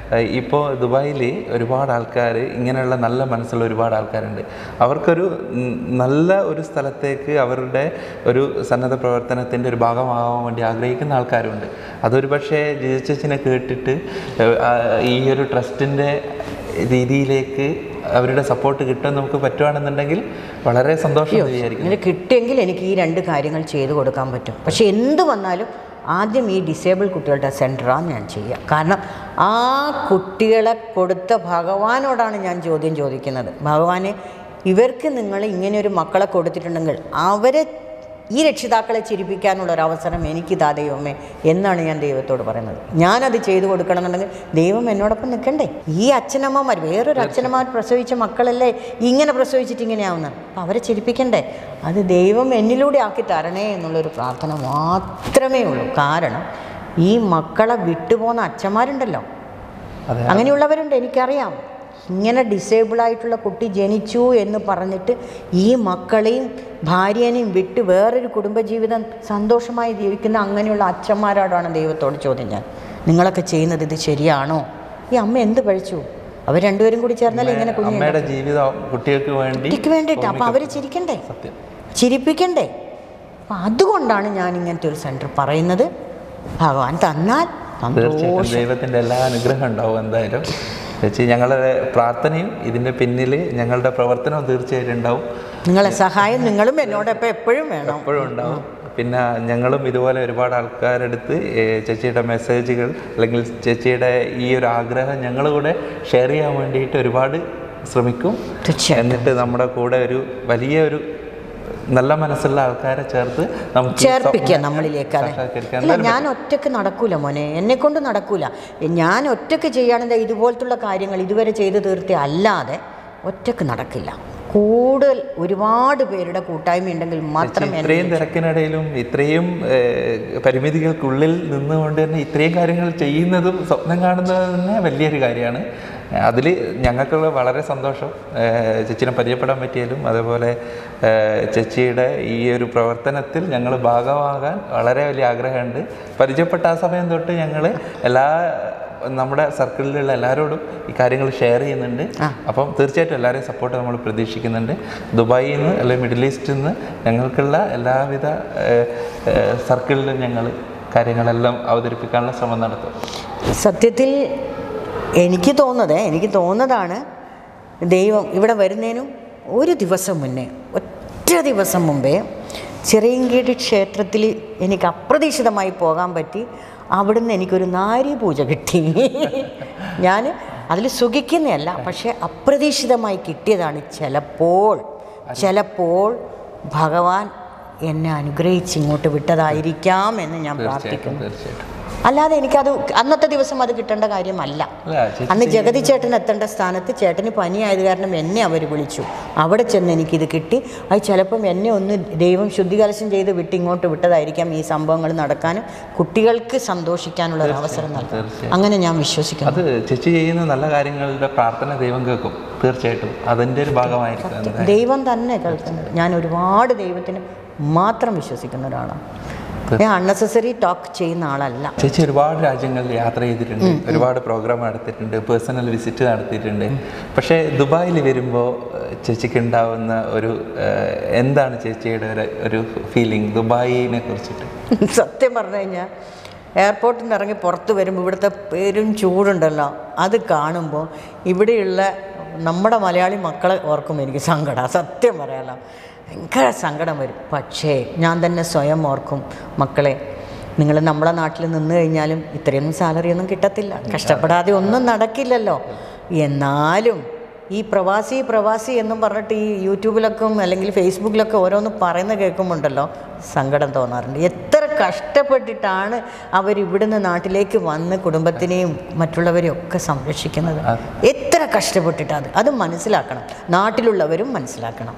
ഇപ്പോൾ ദുബായിൽ ഒരുപാട് ആൾക്കാർ, ഇങ്ങനെയുള്ള നല്ല മനസ്സുള്ള ഒരുപാട് ആൾക്കാരുണ്ട്. അവർക്കൊരു നല്ല ഒരു സ്ഥലത്തേക്ക് അവരുടെ ഒരു സന്നദ്ധ പ്രവർത്തനത്തിൻ്റെ ഒരു ഭാഗമാകാൻ വേണ്ടി ആഗ്രഹിക്കുന്ന ആൾക്കാരുണ്ട്. അതൊരു പക്ഷേ ജിജി കേട്ടിട്ട് ഈ ഒരു ട്രസ്റ്റിൻ്റെ രീതിയിലേക്ക് അവരുടെ സപ്പോർട്ട് കിട്ടാൻ നമുക്ക് പറ്റുകയാണെന്നുണ്ടെങ്കിൽ വളരെ സന്തോഷം വിചാരിക്കും. ഇങ്ങനെ കിട്ടിയെങ്കിൽ എനിക്ക് ഈ 2 കാര്യങ്ങൾ ചെയ്തു കൊടുക്കാൻ പറ്റും. പക്ഷേ എന്ത് വന്നാലും ആദ്യം ഈ ഡിസേബിൾ കുട്ടികളുടെ സെൻറ്ററാണ് ഞാൻ ചെയ്യുക. കാരണം ആ കുട്ടികളെ കൊടുത്ത ഭഗവാനോടാണ് ഞാൻ ചോദ്യം ചോദിക്കുന്നത്. ഭഗവാനെ, ഇവർക്ക് നിങ്ങൾ ഇങ്ങനെയൊരു മക്കളെ കൊടുത്തിട്ടുണ്ടെങ്കിൽ അവരെ, ഈ രക്ഷിതാക്കളെ ചിരിപ്പിക്കാനുള്ളൊരവസരം എനിക്കിതാ ദൈവമേ എന്നാണ് ഞാൻ ദൈവത്തോട് പറയുന്നത്. ഞാനത് ചെയ്തു കൊടുക്കണമെന്നുണ്ടെങ്കിൽ ദൈവം എന്നോടൊപ്പം നിൽക്കണ്ടേ. ഈ അച്ഛനമ്മമാർ, വേറൊരു അച്ഛനമ്മമാർ പ്രസവിച്ച മക്കളല്ലേ ഇങ്ങനെ പ്രസവിച്ചിട്ട് ഇങ്ങനെയാവുന്നത്, അപ്പം അവരെ ചിരിപ്പിക്കണ്ടേ. അത് ദൈവം എന്നിലൂടെ ആക്കി തരണേ എന്നുള്ളൊരു പ്രാർത്ഥന മാത്രമേ ഉള്ളൂ. കാരണം ഈ മക്കളെ വിട്ടുപോകുന്ന അച്ഛന്മാരുണ്ടല്ലോ, അങ്ങനെയുള്ളവരുണ്ട്, എനിക്കറിയാം. ഇങ്ങനെ ഡിസേബിളായിട്ടുള്ള കുട്ടി ജനിച്ചു എന്ന് പറഞ്ഞിട്ട് ഈ മക്കളെയും ഭാര്യനെയും വിട്ട് വേറൊരു കുടുംബജീവിതം സന്തോഷമായി ജീവിക്കുന്ന അങ്ങനെയുള്ള അച്ഛന്മാരോടാണ് ദൈവത്തോട് ചോദ്യം ഞാൻ, നിങ്ങളൊക്കെ ചെയ്യുന്നത് ഇത് ശരിയാണോ? ഈ അമ്മ എന്ത് പഴിച്ചു? അവർ രണ്ടുപേരും കൂടി ചേർന്നാലും ഇങ്ങനെ കുഞ്ഞിന്റെ ജീവിതം കുട്ടികൾക്ക് വേണ്ടിയിട്ട്. അപ്പം അവർ ചിരിക്കണ്ടേ, ചിരിപ്പിക്കണ്ടേ. അപ്പം അതുകൊണ്ടാണ് ഞാൻ ഇങ്ങനത്തെ ഒരു സെൻറ്റർ പറയുന്നത്. ഭഗവാൻ തന്നാൽ ദൈവത്തിൻ്റെ എല്ലാ അനുഗ്രഹം ഉണ്ടാവും എന്തായാലും. ചേച്ചി, ഞങ്ങളുടെ പ്രാർത്ഥനയും ഇതിൻ്റെ പിന്നിൽ ഞങ്ങളുടെ പ്രവർത്തനവും തീർച്ചയായിട്ടും ഉണ്ടാവും. നിങ്ങളെ സഹായം നിങ്ങളും എന്നോടൊപ്പം എപ്പോഴും വേണം, എപ്പോഴും ഉണ്ടാവും. പിന്നെ ഞങ്ങളും ഇതുപോലെ ഒരുപാട് ആൾക്കാരെടുത്ത് ചേച്ചിയുടെ മെസ്സേജുകൾ അല്ലെങ്കിൽ ചേച്ചിയുടെ ഈ ഒരു ആഗ്രഹം ഞങ്ങൾ കൂടെ ഷെയർ ചെയ്യാൻ വേണ്ടിയിട്ട് ഒരുപാട് ശ്രമിക്കും. എന്നിട്ട് നമ്മുടെ കൂടെ ഒരു വലിയ ഒരു നല്ല മനസ്സുള്ള ആൾക്കാരെ ചേർപ്പിക്കുക നമ്മളിലേക്ക്. അല്ല, ഞാൻ ഒറ്റയ്ക്ക് നടക്കൂല മോനെ, എന്നെ കൊണ്ട് നടക്കൂല. ഞാൻ ഒറ്റയ്ക്ക് ചെയ്യുകയാണെങ്കിൽ ഇതുപോലത്തുള്ള കാര്യങ്ങൾ ഇതുവരെ ചെയ്തു തീർത്തി അല്ലാതെ ഒറ്റയ്ക്ക് നടക്കില്ല. കൂടുതൽ ഒരുപാട് പേരുടെ കൂട്ടായ്മ ഉണ്ടെങ്കിൽ മാത്രമേ. ഇത്രയും തിരക്കിനിടയിലും ഇത്രയും പരിമിതികൾക്കുള്ളിൽ നിന്നുകൊണ്ട് തന്നെ ഇത്രയും കാര്യങ്ങൾ ചെയ്യുന്നതും സ്വപ്നം കാണുന്നത് തന്നെ വലിയൊരു കാര്യമാണ്. അതിൽ ഞങ്ങൾക്കുള്ള വളരെ സന്തോഷം. ചേച്ചിനെ പരിചയപ്പെടാൻ പറ്റിയാലും അതേപോലെ ചേച്ചിയുടെ ഈ ഒരു പ്രവർത്തനത്തിൽ ഞങ്ങൾ ഭാഗമാകാൻ വളരെ വലിയ ആഗ്രഹമുണ്ട്. പരിചയപ്പെട്ട ആ സമയം തൊട്ട് ഞങ്ങൾ നമ്മുടെ സർക്കിളിലുള്ള എല്ലാവരോടും ഈ കാര്യങ്ങൾ ഷെയർ ചെയ്യുന്നുണ്ട്. അപ്പം തീർച്ചയായിട്ടും എല്ലാവരെയും സപ്പോർട്ട് നമ്മൾ പ്രതീക്ഷിക്കുന്നുണ്ട്. ദുബായിൽ നിന്ന് അല്ലെങ്കിൽ മിഡിൽ ഈസ്റ്റിൽ നിന്ന് ഞങ്ങൾക്കുള്ള എല്ലാവിധ സർക്കിളിലും ഞങ്ങൾ കാര്യങ്ങളെല്ലാം അവതരിപ്പിക്കാനുള്ള ശ്രമം നടത്തും. സത്യത്തിൽ എനിക്ക് തോന്നുന്നതാണ് ദൈവം ഇവിടെ വരുന്നതിനും ഒരു ദിവസം മുന്നേ, ഒറ്റ ദിവസം മുമ്പേ ചിറയൻകീഴ് ക്ഷേത്രത്തിൽ എനിക്ക് അപ്രതീക്ഷിതമായി പോകാൻ പറ്റി. അവിടുന്ന് എനിക്കൊരു നാരി പൂജ കിട്ടി. ഞാൻ അതിൽ സുഖിക്കുന്നതല്ല, പക്ഷേ അപ്രതീക്ഷിതമായി കിട്ടിയതാണ്. ചിലപ്പോൾ ഭഗവാൻ എന്നെ അനുഗ്രഹിച്ച് ഇങ്ങോട്ട് വിട്ടതായിരിക്കാം എന്ന് ഞാൻ പ്രാർത്ഥിക്കുന്നു. അല്ലാതെ എനിക്കത് അന്നത്തെ ദിവസം അത് കിട്ടേണ്ട കാര്യമല്ല. അന്ന് ജഗതി ചേട്ടൻ എത്തേണ്ട സ്ഥാനത്ത് ചേട്ടന് പനിയായത് കാരണം എന്നെ അവർ വിളിച്ചു. അവിടെ ചെന്ന് എനിക്കിത് കിട്ടി. അത് ചിലപ്പം എന്നെ ഒന്ന് ദൈവം ശുദ്ധികലശം ചെയ്ത് ഇങ്ങോട്ട് വിട്ടതായിരിക്കാം ഈ സംഭവങ്ങൾ നടക്കാനും കുട്ടികൾക്ക് സന്തോഷിക്കാനുള്ള ഒരു അവസരം നൽകും. അങ്ങനെ ഞാൻ വിശ്വസിക്കുന്നു. അത് ചേച്ചി ചെയ്യുന്ന നല്ല കാര്യങ്ങളുടെ പ്രാർത്ഥന ദൈവം കേൾക്കും. തീർച്ചയായിട്ടും അതിൻ്റെ ഒരു ഭാഗമായിരിക്കും. ദൈവം തന്നെ കേൾക്കുന്നത്. ഞാൻ ഒരുപാട് ദൈവത്തിന് മാത്രം വിശ്വസിക്കുന്ന ഒരാളാണ്. ഞാൻ അൺനെസസറി ടോക്ക് ചെയ്യുന്ന ആളല്ല. ചേച്ചി ഒരുപാട് രാജ്യങ്ങളിൽ യാത്ര ചെയ്തിട്ടുണ്ട്, ഒരുപാട് പ്രോഗ്രാം നടത്തിയിട്ടുണ്ട്, പേഴ്സണൽ വിസിറ്റ് നടത്തിയിട്ടുണ്ട്. പക്ഷേ ദുബായിൽ വരുമ്പോൾ ചേച്ചിക്ക് ഉണ്ടാവുന്ന ഒരു എന്താണ് ചേച്ചിയുടെ ഒരു ഫീലിംഗ് ദുബായിനെ കുറിച്ചിട്ട്? സത്യം പറഞ്ഞു കഴിഞ്ഞാൽ എയർപോർട്ടിൽ നിന്ന് ഇറങ്ങി പുറത്ത് വരുമ്പോൾ ഇവിടുത്തെ പേരും ചൂടുണ്ടല്ലോ, അത് കാണുമ്പോൾ ഇവിടെയുള്ള നമ്മുടെ മലയാളി മക്കളെ ഓർക്കുമ്പോൾ എനിക്ക് സങ്കടം. സത്യം പറയാലോ, ഭയങ്കര സങ്കടം വരും. പക്ഷേ ഞാൻ തന്നെ സ്വയം ഓർക്കും, മക്കളെ നിങ്ങൾ നമ്മളെ നാട്ടിൽ നിന്ന് കഴിഞ്ഞാലും ഇത്രയൊന്നും സാലറി ഒന്നും കിട്ടത്തില്ല, കഷ്ടപ്പെടാതെ ഒന്നും നടക്കില്ലല്ലോ. എന്നാലും ഈ പ്രവാസി എന്നും പറഞ്ഞിട്ട് ഈ യൂട്യൂബിലൊക്കെ അല്ലെങ്കിൽ ഫേസ്ബുക്കിലൊക്കെ ഓരോന്ന് പറയുന്നത് കേൾക്കുമ്പോണ്ടല്ലോ സങ്കടം തോന്നാറുണ്ട്. എത്ര കഷ്ടപ്പെട്ടിട്ടാണ് അവരിവിടുന്ന് നാട്ടിലേക്ക് വന്ന് കുടുംബത്തിനെയും മറ്റുള്ളവരെയും ഒക്കെ സംരക്ഷിക്കുന്നത്. എത്ര കഷ്ടപ്പെട്ടിട്ടാണ് അത് മനസ്സിലാക്കണം, നാട്ടിലുള്ളവരും മനസ്സിലാക്കണം.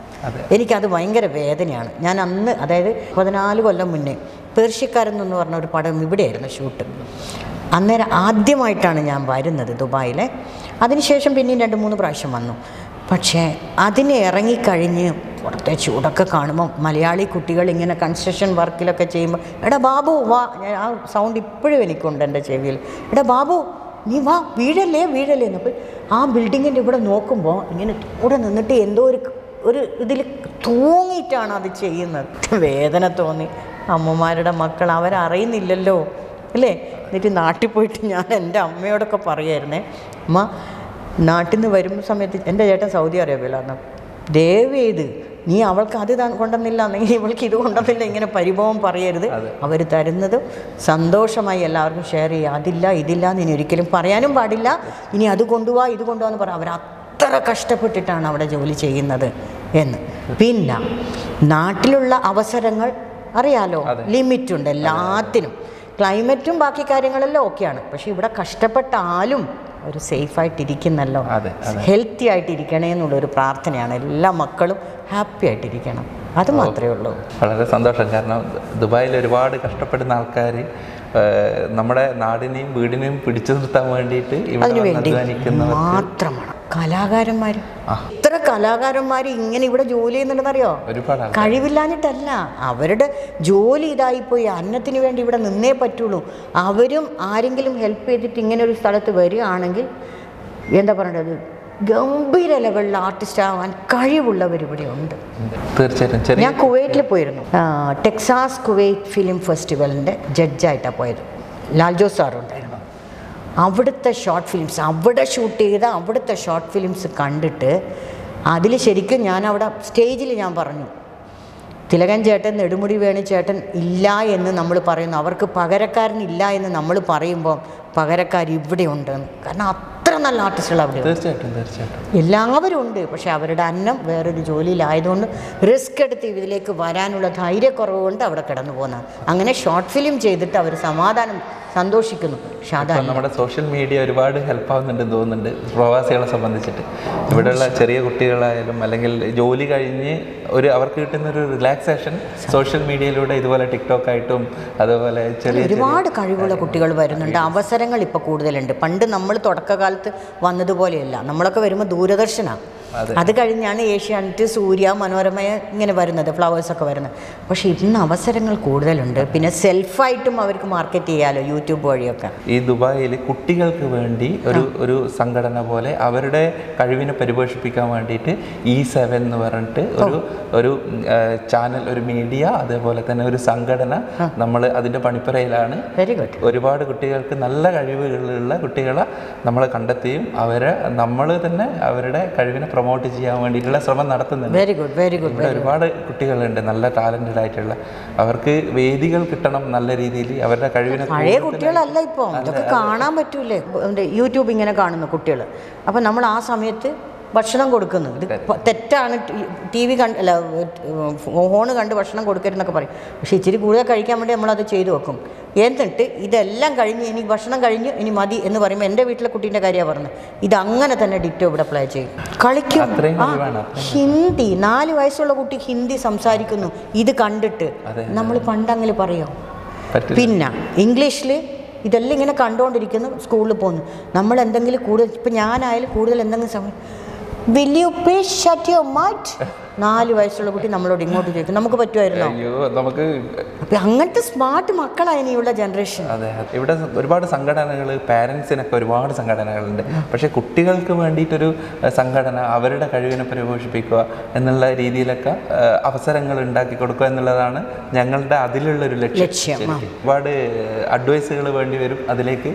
എനിക്കത് ഭയങ്കര വേദനയാണ്. ഞാൻ അന്ന്, അതായത് 14 കൊല്ലം മുന്നേ പേർഷ്യക്കാരെന്ന് പറഞ്ഞ ഒരു പടം ഇവിടെയായിരുന്നു ഷൂട്ട്. അന്നേരം ആദ്യമായിട്ടാണ് ഞാൻ വരുന്നത് ദുബായിലെ. അതിനുശേഷം പിന്നെയും 2-3 പ്രാവശ്യം വന്നു. പക്ഷേ അതിന് ഇറങ്ങിക്കഴിഞ്ഞ് പുറത്തെ ചൂടൊക്കെ കാണുമ്പോൾ മലയാളി കുട്ടികൾ ഇങ്ങനെ കൺസ്ട്രക്ഷൻ വർക്കിലൊക്കെ ചെയ്യുമ്പോൾ, എടാ ബാബു വാ, ആ സൗണ്ട് ഇപ്പോഴും എനിക്കുണ്ട് എൻ്റെ ചെവിയിൽ, എടാ ബാബു നീ വാ, വീഴല്ലേ എന്നപ്പോൾ ആ ബിൽഡിങ്ങിൻ്റെ ഇവിടെ നോക്കുമ്പോൾ ഇങ്ങനെ കൂടെ നിന്നിട്ട് എന്തോ ഒരു ഇതിൽ തൂങ്ങിയിട്ടാണ് അത് ചെയ്യുന്നത്. വേദന തോന്നി. അമ്മമാരുടെ മക്കൾ അവരറിയുന്നില്ലല്ലോ അല്ലേ. എന്നിട്ട് നാട്ടിൽ പോയിട്ട് ഞാൻ എൻ്റെ അമ്മയോടൊക്കെ പറയുമായിരുന്നേ, അമ്മ നാട്ടിൽ നിന്ന് വരുന്ന സമയത്ത് എൻ്റെ ചേട്ടൻ സൗദി അറേബ്യയിലാണ്, ദയവേത് നീ അവൾക്ക് അത് കൊണ്ടുവന്നില്ല എന്നെങ്കിൽ ഇവൾക്ക് ഇത് കൊണ്ടുവന്നില്ല, ഇങ്ങനെ പരിഭവം പറയരുത്. അവർ തരുന്നത് സന്തോഷമായി എല്ലാവർക്കും ഷെയർ ചെയ്യുക. അതില്ല ഇതില്ല എന്ന് ഇനി ഒരിക്കലും പറയാനും പാടില്ല. ഇനി അത് കൊണ്ടുപോവാ ഇത് കൊണ്ടുപോകാന്ന് പറയാം. അവരത്ര കഷ്ടപ്പെട്ടിട്ടാണ് അവിടെ ജോലി ചെയ്യുന്നത് എന്ന്. പിന്നെ നാട്ടിലുള്ള അവസരങ്ങൾ അറിയാലോ, ലിമിറ്റുണ്ട് എല്ലാത്തിനും. ക്ലൈമറ്റും ബാക്കി കാര്യങ്ങളെല്ലാം ഓക്കെയാണ്. പക്ഷേ ഇവിടെ കഷ്ടപ്പെട്ടാലും ഒരു സേഫായിട്ടിരിക്കുന്നല്ലോ, ഹെൽത്തി ആയിട്ടിരിക്കണേ എന്നുള്ളൊരു പ്രാർത്ഥനയാണ്. എല്ലാ മക്കളും ഹാപ്പി ആയിട്ടിരിക്കണം, അത് മാത്രമേ ഉള്ളൂ. വളരെ സന്തോഷം. കാരണം ദുബായിൽ ഒരുപാട് കഷ്ടപ്പെടുന്ന ആൾക്കാർ നമ്മുടെ നാടിനെയും വീടിനെയും പിടിച്ചു നിർത്താൻ വേണ്ടിയിട്ട് അതിനുവേണ്ടി മാത്രമാണ് കലാകാരന്മാർ. ഇത്ര കലാകാരന്മാർ ഇങ്ങനെ ഇവിടെ ജോലി ചെയ്യുന്നുണ്ടെന്നറിയോ? കഴിവില്ലാഞ്ഞിട്ടല്ല, അവരുടെ ജോലി ഇതായിപ്പോയി. അന്നത്തിന് വേണ്ടി ഇവിടെ നിന്നേ പറ്റുള്ളൂ. അവരും ആരെങ്കിലും ഹെൽപ്പ് ചെയ്തിട്ട് ഇങ്ങനെ ഒരു സ്ഥലത്ത് വരികയാണെങ്കിൽ എന്താ പറയേണ്ടത്, ഗംഭീര ലെവലിൽ ആർട്ടിസ്റ്റ് ആവാൻ കഴിവുള്ളവർ ഇവിടെ ഉണ്ട്. തീർച്ചയായിട്ടും. ഞാൻ കുവൈറ്റിൽ പോയിരുന്നു. ടെക്സാസ് കുവൈറ്റ് ഫിലിം ഫെസ്റ്റിവലിൻ്റെ ജഡ്ജായിട്ടാണ് പോയത്. ലാൽജോ സാറുണ്ടായിരുന്നു. അവിടുത്തെ ഷോർട്ട് ഫിലിംസ്, അവിടെ ഷൂട്ട് ചെയ്ത അവിടുത്തെ ഷോർട്ട് ഫിലിംസ് കണ്ടിട്ട് അതിൽ ശരിക്കും ഞാൻ അവിടെ സ്റ്റേജിൽ ഞാൻ പറഞ്ഞു, തിലകൻ ചേട്ടൻ, നെടുമുടി വേണു ചേട്ടൻ ഇല്ല എന്ന് നമ്മൾ പറയുന്നു, അവർക്ക് പകരക്കാരനില്ല എന്ന് നമ്മൾ പറയുമ്പോൾ പകരക്കാർ ഇവിടെ ഉണ്ടെന്ന്. കാരണം അത്ര നല്ല ആർട്ടിസ്റ്റുകൾ അവിടെ എല്ലാവരും ഉണ്ട്. പക്ഷേ അവരുടെ അന്നം വേറൊരു ജോലിയിലായതുകൊണ്ട് റിസ്ക് എടുത്ത് ഇതിലേക്ക് വരാനുള്ള ധൈര്യക്കുറവ് കൊണ്ട് അവിടെ കിടന്നു പോകുന്നത്. അങ്ങനെ ഷോർട്ട് ഫിലിം ചെയ്തിട്ട് അവർ സന്തോഷിക്കുന്നു. പക്ഷെ നമ്മുടെ സോഷ്യൽ മീഡിയ ഒരുപാട് ഹെൽപ്പ് ആവുന്നുണ്ടെന്ന് തോന്നുന്നുണ്ട് പ്രവാസികളെ സംബന്ധിച്ചിട്ട്. ഇവിടെയുള്ള ചെറിയ കുട്ടികളായാലും അല്ലെങ്കിൽ ജോലി കഴിഞ്ഞ് അവർക്ക് കിട്ടുന്ന ഒരു റിലാക്സേഷൻ സോഷ്യൽ മീഡിയയിലൂടെ ഇതുപോലെ ടിക്ടോക്ക് ആയിട്ടും അതുപോലെ ഒരുപാട് കഴിവുള്ള കുട്ടികൾ വരുന്നുണ്ട്. അവസരങ്ങൾ ഇപ്പോൾ കൂടുതലുണ്ട്. പണ്ട് നമ്മൾ തുടക്കകാലത്ത് വന്നതുപോലെയല്ല. നമ്മളൊക്കെ വരുമ്പോൾ ദൂരദർശനാണ്, അത് കഴിഞ്ഞാണ് ഏഷ്യാനെറ്റ്, സൂര്യ, മനോരമ ഇങ്ങനെ വരുന്നത്, ഫ്ലവേഴ്സൊക്കെ വരുന്നത്. പക്ഷേ ഇന്ന് അവസരങ്ങൾ കൂടുതലുണ്ട്. പിന്നെ സെൽഫായിട്ടും അവർക്ക് മാർക്കറ്റ് ചെയ്യാമല്ലോ യൂട്യൂബ് വഴിയൊക്കെ. ഈ ദുബായിൽ കുട്ടികൾക്ക് വേണ്ടി ഒരു സംഘടന പോലെ അവരുടെ കഴിവിനെ പരിപോഷിപ്പിക്കാൻ വേണ്ടിയിട്ട് E7 എന്ന് പറഞ്ഞിട്ട് ഒരു ചാനൽ, ഒരു മീഡിയ, അതേപോലെ തന്നെ ഒരു സംഘടന നമ്മൾ അതിൻ്റെ പണിപ്പുരയിലാണ്. Very good. ഒരുപാട് കുട്ടികൾക്ക് നല്ല കഴിവുകളുള്ള കുട്ടികളെ നമ്മൾ കണ്ടെത്തിയും നമ്മൾ തന്നെ അവരുടെ കഴിവിനെ പ്രൊമോട്ട് ചെയ്യാൻ വേണ്ടിയിട്ടുള്ള ശ്രമം നടത്തുന്നുണ്ട്. Very good, very good. ഇവിടെ ഒരുപാട് കുട്ടികളുണ്ട് നല്ല ടാലൻറ്റഡ് ആയിട്ടുള്ള. അവർക്ക് വേദികൾ കിട്ടണം നല്ല രീതിയിൽ അവരുടെ കഴിവിനെ. പഴയ കുട്ടികളല്ല ഇപ്പോൾ, ഇതൊക്കെ കാണാൻ പറ്റൂലേ യൂട്യൂബ് ഇങ്ങനെ കാണുന്ന കുട്ടികൾ. അപ്പം നമ്മൾ ആ സമയത്ത് ഭക്ഷണം കൊടുക്കുന്നു, ഇത് തെറ്റാണ്. TV അല്ല ഫോണ് കണ്ട് ഭക്ഷണം കൊടുക്കരുതെന്നൊക്കെ പറയും. പക്ഷേ ഇച്ചിരി കൂടുതൽ കഴിക്കാൻ വേണ്ടി നമ്മളത് ചെയ്തു വെക്കും. എന്നിട്ട് ഇതെല്ലാം കഴിഞ്ഞ് ഇനി ഭക്ഷണം കഴിഞ്ഞ് ഇനി മതി എന്ന് പറയുമ്പോൾ എൻ്റെ വീട്ടിലെ കുട്ടീൻ്റെ കാര്യമാണ് പറഞ്ഞത്. ഇതങ്ങനെ തന്നെ ഡിറ്റോ ഇവിടെ പ്ലേ ചെയ്യും, കളിക്കും. ഹിന്ദി 4 വയസ്സുള്ള കുട്ടി ഹിന്ദി സംസാരിക്കുന്നു ഇത് കണ്ടിട്ട്. നമ്മൾ പണ്ടങ്ങനെ പറയോ? പിന്നെ ഇംഗ്ലീഷിൽ ഇതെല്ലാം ഇങ്ങനെ കണ്ടുകൊണ്ടിരിക്കുന്നു, സ്കൂളിൽ പോകുന്നു. നമ്മൾ എന്തെങ്കിലും കൂടുതൽ, ഇപ്പം ഞാനായാലും കൂടുതൽ എന്തെങ്കിലും സമയം will you please shut your mouth? 4 വയസ്സുള്ള കുട്ടി നമ്മളോട് ഇങ്ങോട്ട് ചോദിക്കും. നമുക്ക് പറ്റുമായിരുന്നോ? നമുക്ക് അങ്ങനത്തെ സ്മാർട്ട് മക്കളാണ് ഇനിയുള്ള ജനറേഷൻ. അതെ, ഇവിടെ ഒരുപാട് സംഘടനകൾ, പാരൻസിനൊക്കെ ഒരുപാട് സംഘടനകളുണ്ട്. പക്ഷേ കുട്ടികൾക്ക് വേണ്ടിയിട്ടൊരു സംഘടന അവരുടെ കഴിവിനെ പരിപോഷിപ്പിക്കുക എന്നുള്ള രീതിയിലൊക്കെ അവസരങ്ങൾ ഉണ്ടാക്കി കൊടുക്കുക എന്നുള്ളതാണ് ഞങ്ങളുടെ അതിലുള്ളൊരു ലക്ഷ്യം. ഒരുപാട് അഡ്വൈസുകൾ വേണ്ടി വരും, അതിലേക്ക്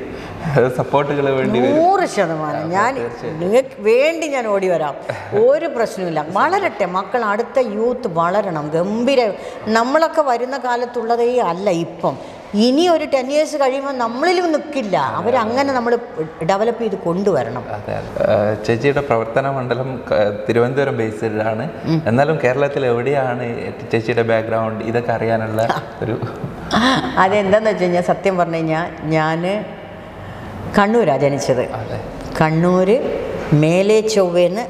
സപ്പോർട്ടുകൾ വേണ്ടി വരും. 100%. ഞാൻ നിങ്ങൾക്ക് വേണ്ടി ഞാൻ ഓടി വരാം, ഒരു പ്രശ്നമില്ല. വളരട്ടെ മക്കൾ, അടുത്ത യൂത്ത് വളരണം, ഗംഭീര. നമ്മളൊക്കെ വരുന്ന കാലത്തുള്ളതേ അല്ല ഇപ്പം. ഇനി ഒരു 10 years കഴിയുമ്പോൾ നമ്മളിലും നിൽക്കില്ല. അവരങ്ങനെ നമ്മൾ ഡെവലപ്പ് ചെയ്ത് കൊണ്ടുവരണം. ചേച്ചിയുടെ പ്രവർത്തന മണ്ഡലം തിരുവനന്തപുരം ബേസ്ഡാണ്. എന്നാലും കേരളത്തിൽ എവിടെയാണ് ചേച്ചിയുടെ ബാക്ക്ഗ്രൗണ്ട്? ഇതൊക്കെ അറിയാനുള്ള ഒരു അതെന്താന്ന് വെച്ച് കഴിഞ്ഞാൽ, സത്യം പറഞ്ഞു കഴിഞ്ഞാൽ ഞാൻ കണ്ണൂരാണ് ജനിച്ചത്. കണ്ണൂർ മേലെ ചൊവ്വേന്ന്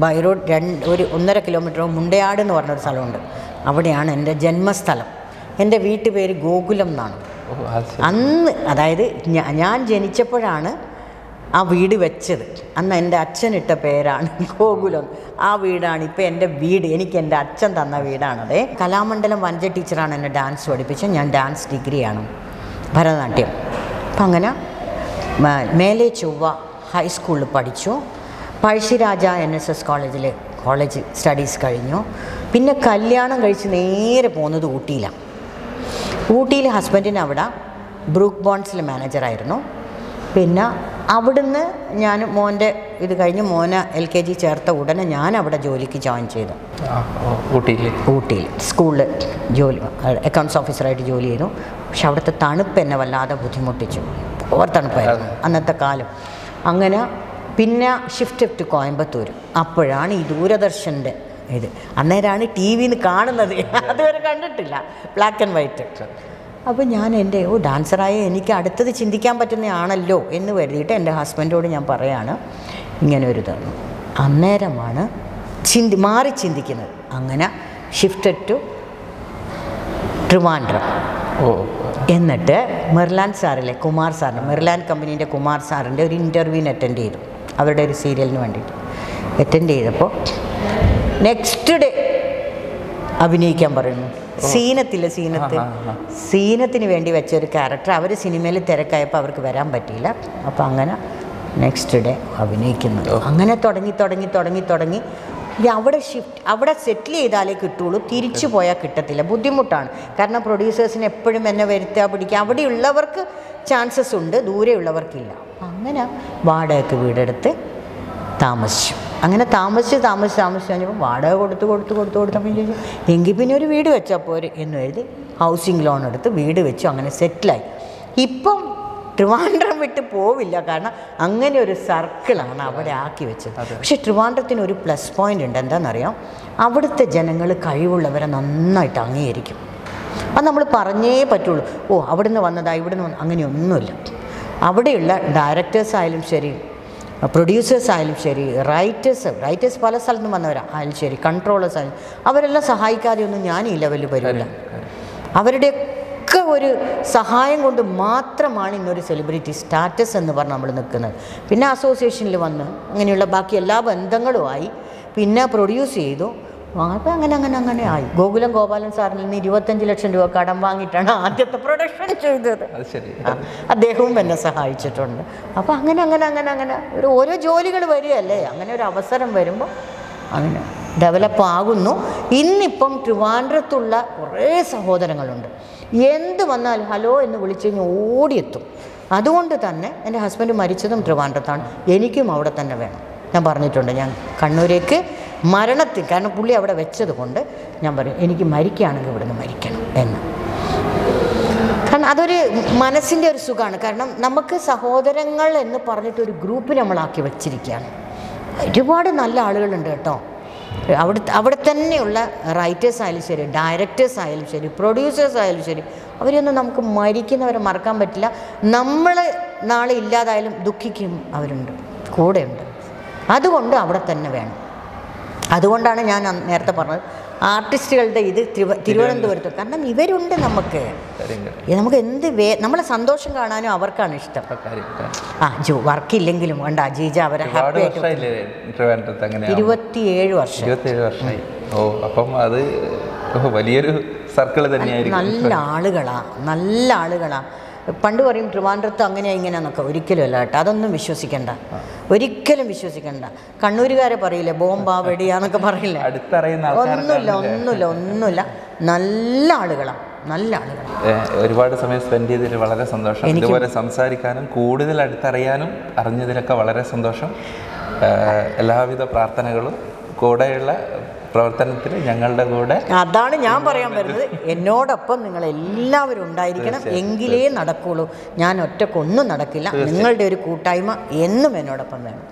ബൈ റോഡ് ഒരു 1.5 കിലോമീറ്റർ മുണ്ടയാട് എന്ന് പറഞ്ഞൊരു സ്ഥലമുണ്ട്. അവിടെയാണ് എൻ്റെ ജന്മസ്ഥലം. എൻ്റെ വീട്ടുപേര് ഗോകുലം എന്നാണ്. അന്ന് അതായത് ഞാൻ ജനിച്ചപ്പോഴാണ് ആ വീട് വെച്ചത്. അന്ന് എൻ്റെ അച്ഛനിട്ട പേരാണ് ഗോകുലം. ആ വീടാണ് ഇപ്പോൾ എൻ്റെ വീട്. എനിക്ക് എൻ്റെ അച്ഛൻ തന്ന വീടാണത്. കലാമണ്ഡലം വനജ ടീച്ചറാണ് എന്നെ ഡാൻസ് പഠിപ്പിച്ചത്. ഞാൻ ഡാൻസ് ഡിഗ്രിയാണ്, ഭരതനാട്യം. അപ്പം അങ്ങനെ മേലെ ചൊവ്വ ഹൈസ്കൂളിൽ പഠിച്ചു. പഴശ്ശിരാജ NSS കോളേജ് സ്റ്റഡീസ് കഴിഞ്ഞു. പിന്നെ കല്യാണം കഴിച്ച് നേരെ പോകുന്നത് ഊട്ടിയിലാണ്. ഊട്ടിയിൽ ഹസ്ബൻഡിന് അവിടെ ബ്രൂക്ക് ബോൺസിൽ മാനേജറായിരുന്നു. പിന്നെ അവിടുന്ന് ഞാൻ മോൻ്റെ ഇത് കഴിഞ്ഞ് മോനെ LKG ചേർത്ത ഉടനെ ഞാൻ അവിടെ ജോലിക്ക് ജോയിൻ ചെയ്തു. ഊട്ടിയിൽ സ്കൂളിൽ ജോലി, അക്കൗണ്ട്സ് ഓഫീസറായിട്ട് ജോലി ചെയ്തു. പക്ഷെ അവിടുത്തെ തണുപ്പ് എന്നെ വല്ലാതെ ബുദ്ധിമുട്ടിച്ചു. ഓവർ തണുപ്പായിരുന്നു അന്നത്തെ കാലം. അങ്ങനെ പിന്നെ ഷിഫ്റ്റ് കോയമ്പത്തൂർ. അപ്പോഴാണ് ഈ ദൂരദർശൻ്റെ ഇത്. അന്നേരമാണ് TV കാണുന്നത്, അതുവരെ കണ്ടിട്ടില്ല, ബ്ലാക്ക് ആൻഡ് വൈറ്റ്. അപ്പോൾ ഞാൻ എൻ്റെ ഡാൻസറായ എനിക്ക് അടുത്തത് ചിന്തിക്കാൻ പറ്റുന്നതാണല്ലോ എന്ന് കരുതിയിട്ട് എൻ്റെ ഹസ്ബൻഡോട് ഞാൻ പറയാണ് ഇങ്ങനെ ഒരു ഇതാണ്. അന്നേരമാണ് മാറി ചിന്തിക്കുന്നത്. അങ്ങനെ ഷിഫ്റ്റഡ് ടു ട്രിവാൻഡ്രം. എന്നിട്ട് മെർലാൻ സാറിലെ കുമാർ സാറിന്, മെർലാൻ കമ്പനീൻ്റെ കുമാർ സാറിൻ്റെ ഒരു ഇൻ്റർവ്യൂവിന് അറ്റൻഡ് ചെയ്തു. അവരുടെ ഒരു സീരിയലിന് വേണ്ടിയിട്ട് അറ്റൻഡ് ചെയ്തപ്പോൾ നെക്സ്റ്റ് ഡേ അഭിനയിക്കാൻ പറയുന്നു. സീനത്തിന് വേണ്ടി വെച്ച ഒരു ക്യാരക്ടർ അവർ സിനിമയിൽ തിരക്കായപ്പോൾ അവർക്ക് വരാൻ പറ്റിയില്ല. അപ്പോൾ അങ്ങനെ നെക്സ്റ്റ് ഡേ അഭിനയിക്കുന്നത്. അങ്ങനെ തുടങ്ങി അവിടെ സെറ്റിൽ ചെയ്താലേ കിട്ടുള്ളൂ. തിരിച്ചു പോയാൽ കിട്ടത്തില്ല, ബുദ്ധിമുട്ടാണ്. കാരണം പ്രൊഡ്യൂസേഴ്സിന് എപ്പോഴും എന്നെ വരുത്തുക പിടിക്കുക. അവിടെയുള്ളവർക്ക് ചാൻസസ് ഉണ്ട്, ദൂരെയുള്ളവർക്കില്ല. അങ്ങനെ വാടകയ്ക്ക് വീടെടുത്ത് താമസിച്ചു. അങ്ങനെ താമസിച്ച് കഴിഞ്ഞപ്പോൾ വാടക കൊടുത്തപ്പോൾ ചോദിച്ചു എങ്കിൽ പിന്നെ ഒരു വീട് വെച്ചാൽ പോരെ എന്ന് എഴുതി ഹൗസിംഗ് ലോൺ എടുത്ത് വീട് വെച്ചു. അങ്ങനെ സെറ്റിലായി. ഇപ്പം ട്രിവാൻഡ്രം വിട്ട് പോവില്ല, കാരണം അങ്ങനെ ഒരു സർക്കിളാണ് അവിടെ ആക്കി വെച്ചത്. പക്ഷേ ട്രിവാൻഡ്രത്തിന് ഒരു പ്ലസ് പോയിൻ്റ് ഉണ്ട്. എന്താണെന്നറിയാം, അവിടുത്തെ ജനങ്ങൾ കഴിവുള്ളവരെ നന്നായിട്ട് അംഗീകരിക്കും. അത് നമ്മൾ പറഞ്ഞേ പറ്റുള്ളൂ. അവിടുന്ന് വന്നതാ ഇവിടുന്ന് വന്ന അങ്ങനെയൊന്നുമില്ല. അവിടെയുള്ള ഡയറക്ടേഴ്സായാലും ശരി, പ്രൊഡ്യൂസേഴ്സ് ആയാലും ശരി, റൈറ്റേഴ്സ് പല സ്ഥലത്തു നിന്ന് വന്നവരായാലും ശരി, കൺട്രോളേഴ്സ് ആയാലും അവരെല്ലാം സഹായിക്കാതെയൊന്നും ഞാൻ ഈ ലെവലിൽ വരില്ല. അവരുടെയൊക്കെ ഒരു സഹായം കൊണ്ട് മാത്രമാണ് ഇന്നൊരു സെലിബ്രിറ്റി സ്റ്റാറ്റസ് എന്ന് പറഞ്ഞ് നമ്മൾ നിൽക്കുന്നത്. പിന്നെ അസോസിയേഷനിൽ വന്ന് അങ്ങനെയുള്ള ബാക്കി എല്ലാ ബന്ധങ്ങളുമായി പിന്നെ പ്രൊഡ്യൂസ് ചെയ്തു. അപ്പോൾ അങ്ങനെ ആയി. ഗോകുലം ഗോപാലൻ സാറിൽ നിന്ന് 25 ലക്ഷം രൂപ കടം വാങ്ങിയിട്ടാണ് ആദ്യത്തെ പ്രൊഡക്ഷൻ ചെയ്തത്. അദ്ദേഹവും എന്നെ സഹായിച്ചിട്ടുണ്ട്. അപ്പോൾ അങ്ങനെ ഒരു ഓരോ ജോലികൾ വരികയല്ലേ, അങ്ങനെ ഒരു അവസരം വരുമ്പോൾ അങ്ങനെ ഡെവലപ്പ് ആകുന്നു. ഇന്നിപ്പം ട്രിവാൻഡ്രത്തുള്ള കുറേ സഹോദരങ്ങളുണ്ട്. എന്ത് വന്നാലും ഹലോ എന്ന് വിളിച്ചു കഴിഞ്ഞാൽ ഓടിയെത്തും. അതുകൊണ്ട് തന്നെ എൻ്റെ ഹസ്ബൻഡ് മരിച്ചതും ട്രിവാൻഡ്രത്താണ്. എനിക്കും അവിടെ തന്നെ വേണം. ഞാൻ പറഞ്ഞിട്ടുണ്ട്, ഞാൻ കണ്ണൂരേക്ക് മരണത്തിൽ, കാരണം പുള്ളി അവിടെ വെച്ചത് കൊണ്ട് ഞാൻ പറയും എനിക്ക് മരിക്കുകയാണെങ്കിൽ ഇവിടുന്ന് മരിക്കണം എന്ന്. കാരണം അതൊരു മനസ്സിൻ്റെ ഒരു സുഖമാണ്. കാരണം നമുക്ക് സഹോദരങ്ങൾ എന്ന് പറഞ്ഞിട്ടൊരു ഗ്രൂപ്പ് നമ്മളാക്കി വെച്ചിരിക്കുകയാണ്. ഒരുപാട് നല്ല ആളുകളുണ്ട് കേട്ടോ. അവിടെ തന്നെയുള്ള റൈറ്റേഴ്സ് ആയാലും ശരി, ഡയറക്ടേഴ്സ് ആയാലും ശരി, പ്രൊഡ്യൂസേഴ്സ് ആയാലും ശരി, അവരൊന്നും നമുക്ക് മരിക്കുന്നവരെ മറക്കാൻ പറ്റില്ല. നമ്മൾ നാളെ ഇല്ലാതായാലും ദുഃഖിക്കും അവരുണ്ട്, കൂടെയുണ്ട്. അതുകൊണ്ട് അവിടെ തന്നെ വേണം. അതുകൊണ്ടാണ് ഞാൻ നേരത്തെ പറഞ്ഞത് ആർട്ടിസ്റ്റുകളുടെ ഇത് തിരുവനന്തപുരത്ത്. കാരണം ഇവരുണ്ട് നമുക്ക് എന്ത് നമ്മളെ സന്തോഷം കാണാനും അവർക്കാണ് ഇഷ്ടം. വർക്കില്ലെങ്കിലും വേണ്ട ജീജ അവരെ ഹാപ്പി ആയിട്ട് 27 വർഷമായി. അപ്പം അത് വലിയൊരു സർക്കിൾ തന്നെയായിരിക്കും. നല്ല ആളുകളാ. പണ്ട് പറയും ട്രിവാൻഡ്രത്ത് അങ്ങനെയാ ഇങ്ങനെയാന്നൊക്കെ. ഒരിക്കലും അല്ല കേട്ടോ, അതൊന്നും വിശ്വസിക്കണ്ട, ഒരിക്കലും വിശ്വസിക്കണ്ട. കണ്ണൂരുകാരെ പറയില്ലേ ബോംബാ വെടിയാന്നൊക്കെ പറയില്ലേ, ഒന്നുമില്ല. നല്ല ആളുകളാണ്. ഒരുപാട് സമയം സ്പെൻഡ് ചെയ്തതിൽ വളരെ സന്തോഷം. ഇതുപോലെ സംസാരിക്കാനും കൂടുതൽ അടുത്തറിയാനും അറിഞ്ഞതിലൊക്കെ വളരെ സന്തോഷം. എല്ലാവിധ പ്രാർത്ഥനകളും കൂടെയുള്ള പ്രവർത്തനത്തിൽ ഞങ്ങളുടെ കൂടെ. അതാണ് ഞാൻ പറയാൻ വരുന്നത്. എന്നോടൊപ്പം നിങ്ങളെല്ലാവരും ഉണ്ടായിരിക്കണം, എങ്കിലേ നടക്കുള്ളൂ. ഞാൻ ഒറ്റക്കൊന്നും നടക്കില്ല. നിങ്ങളുടെ ഒരു കൂട്ടായ്മ എന്നും എന്നോടൊപ്പം വേണം.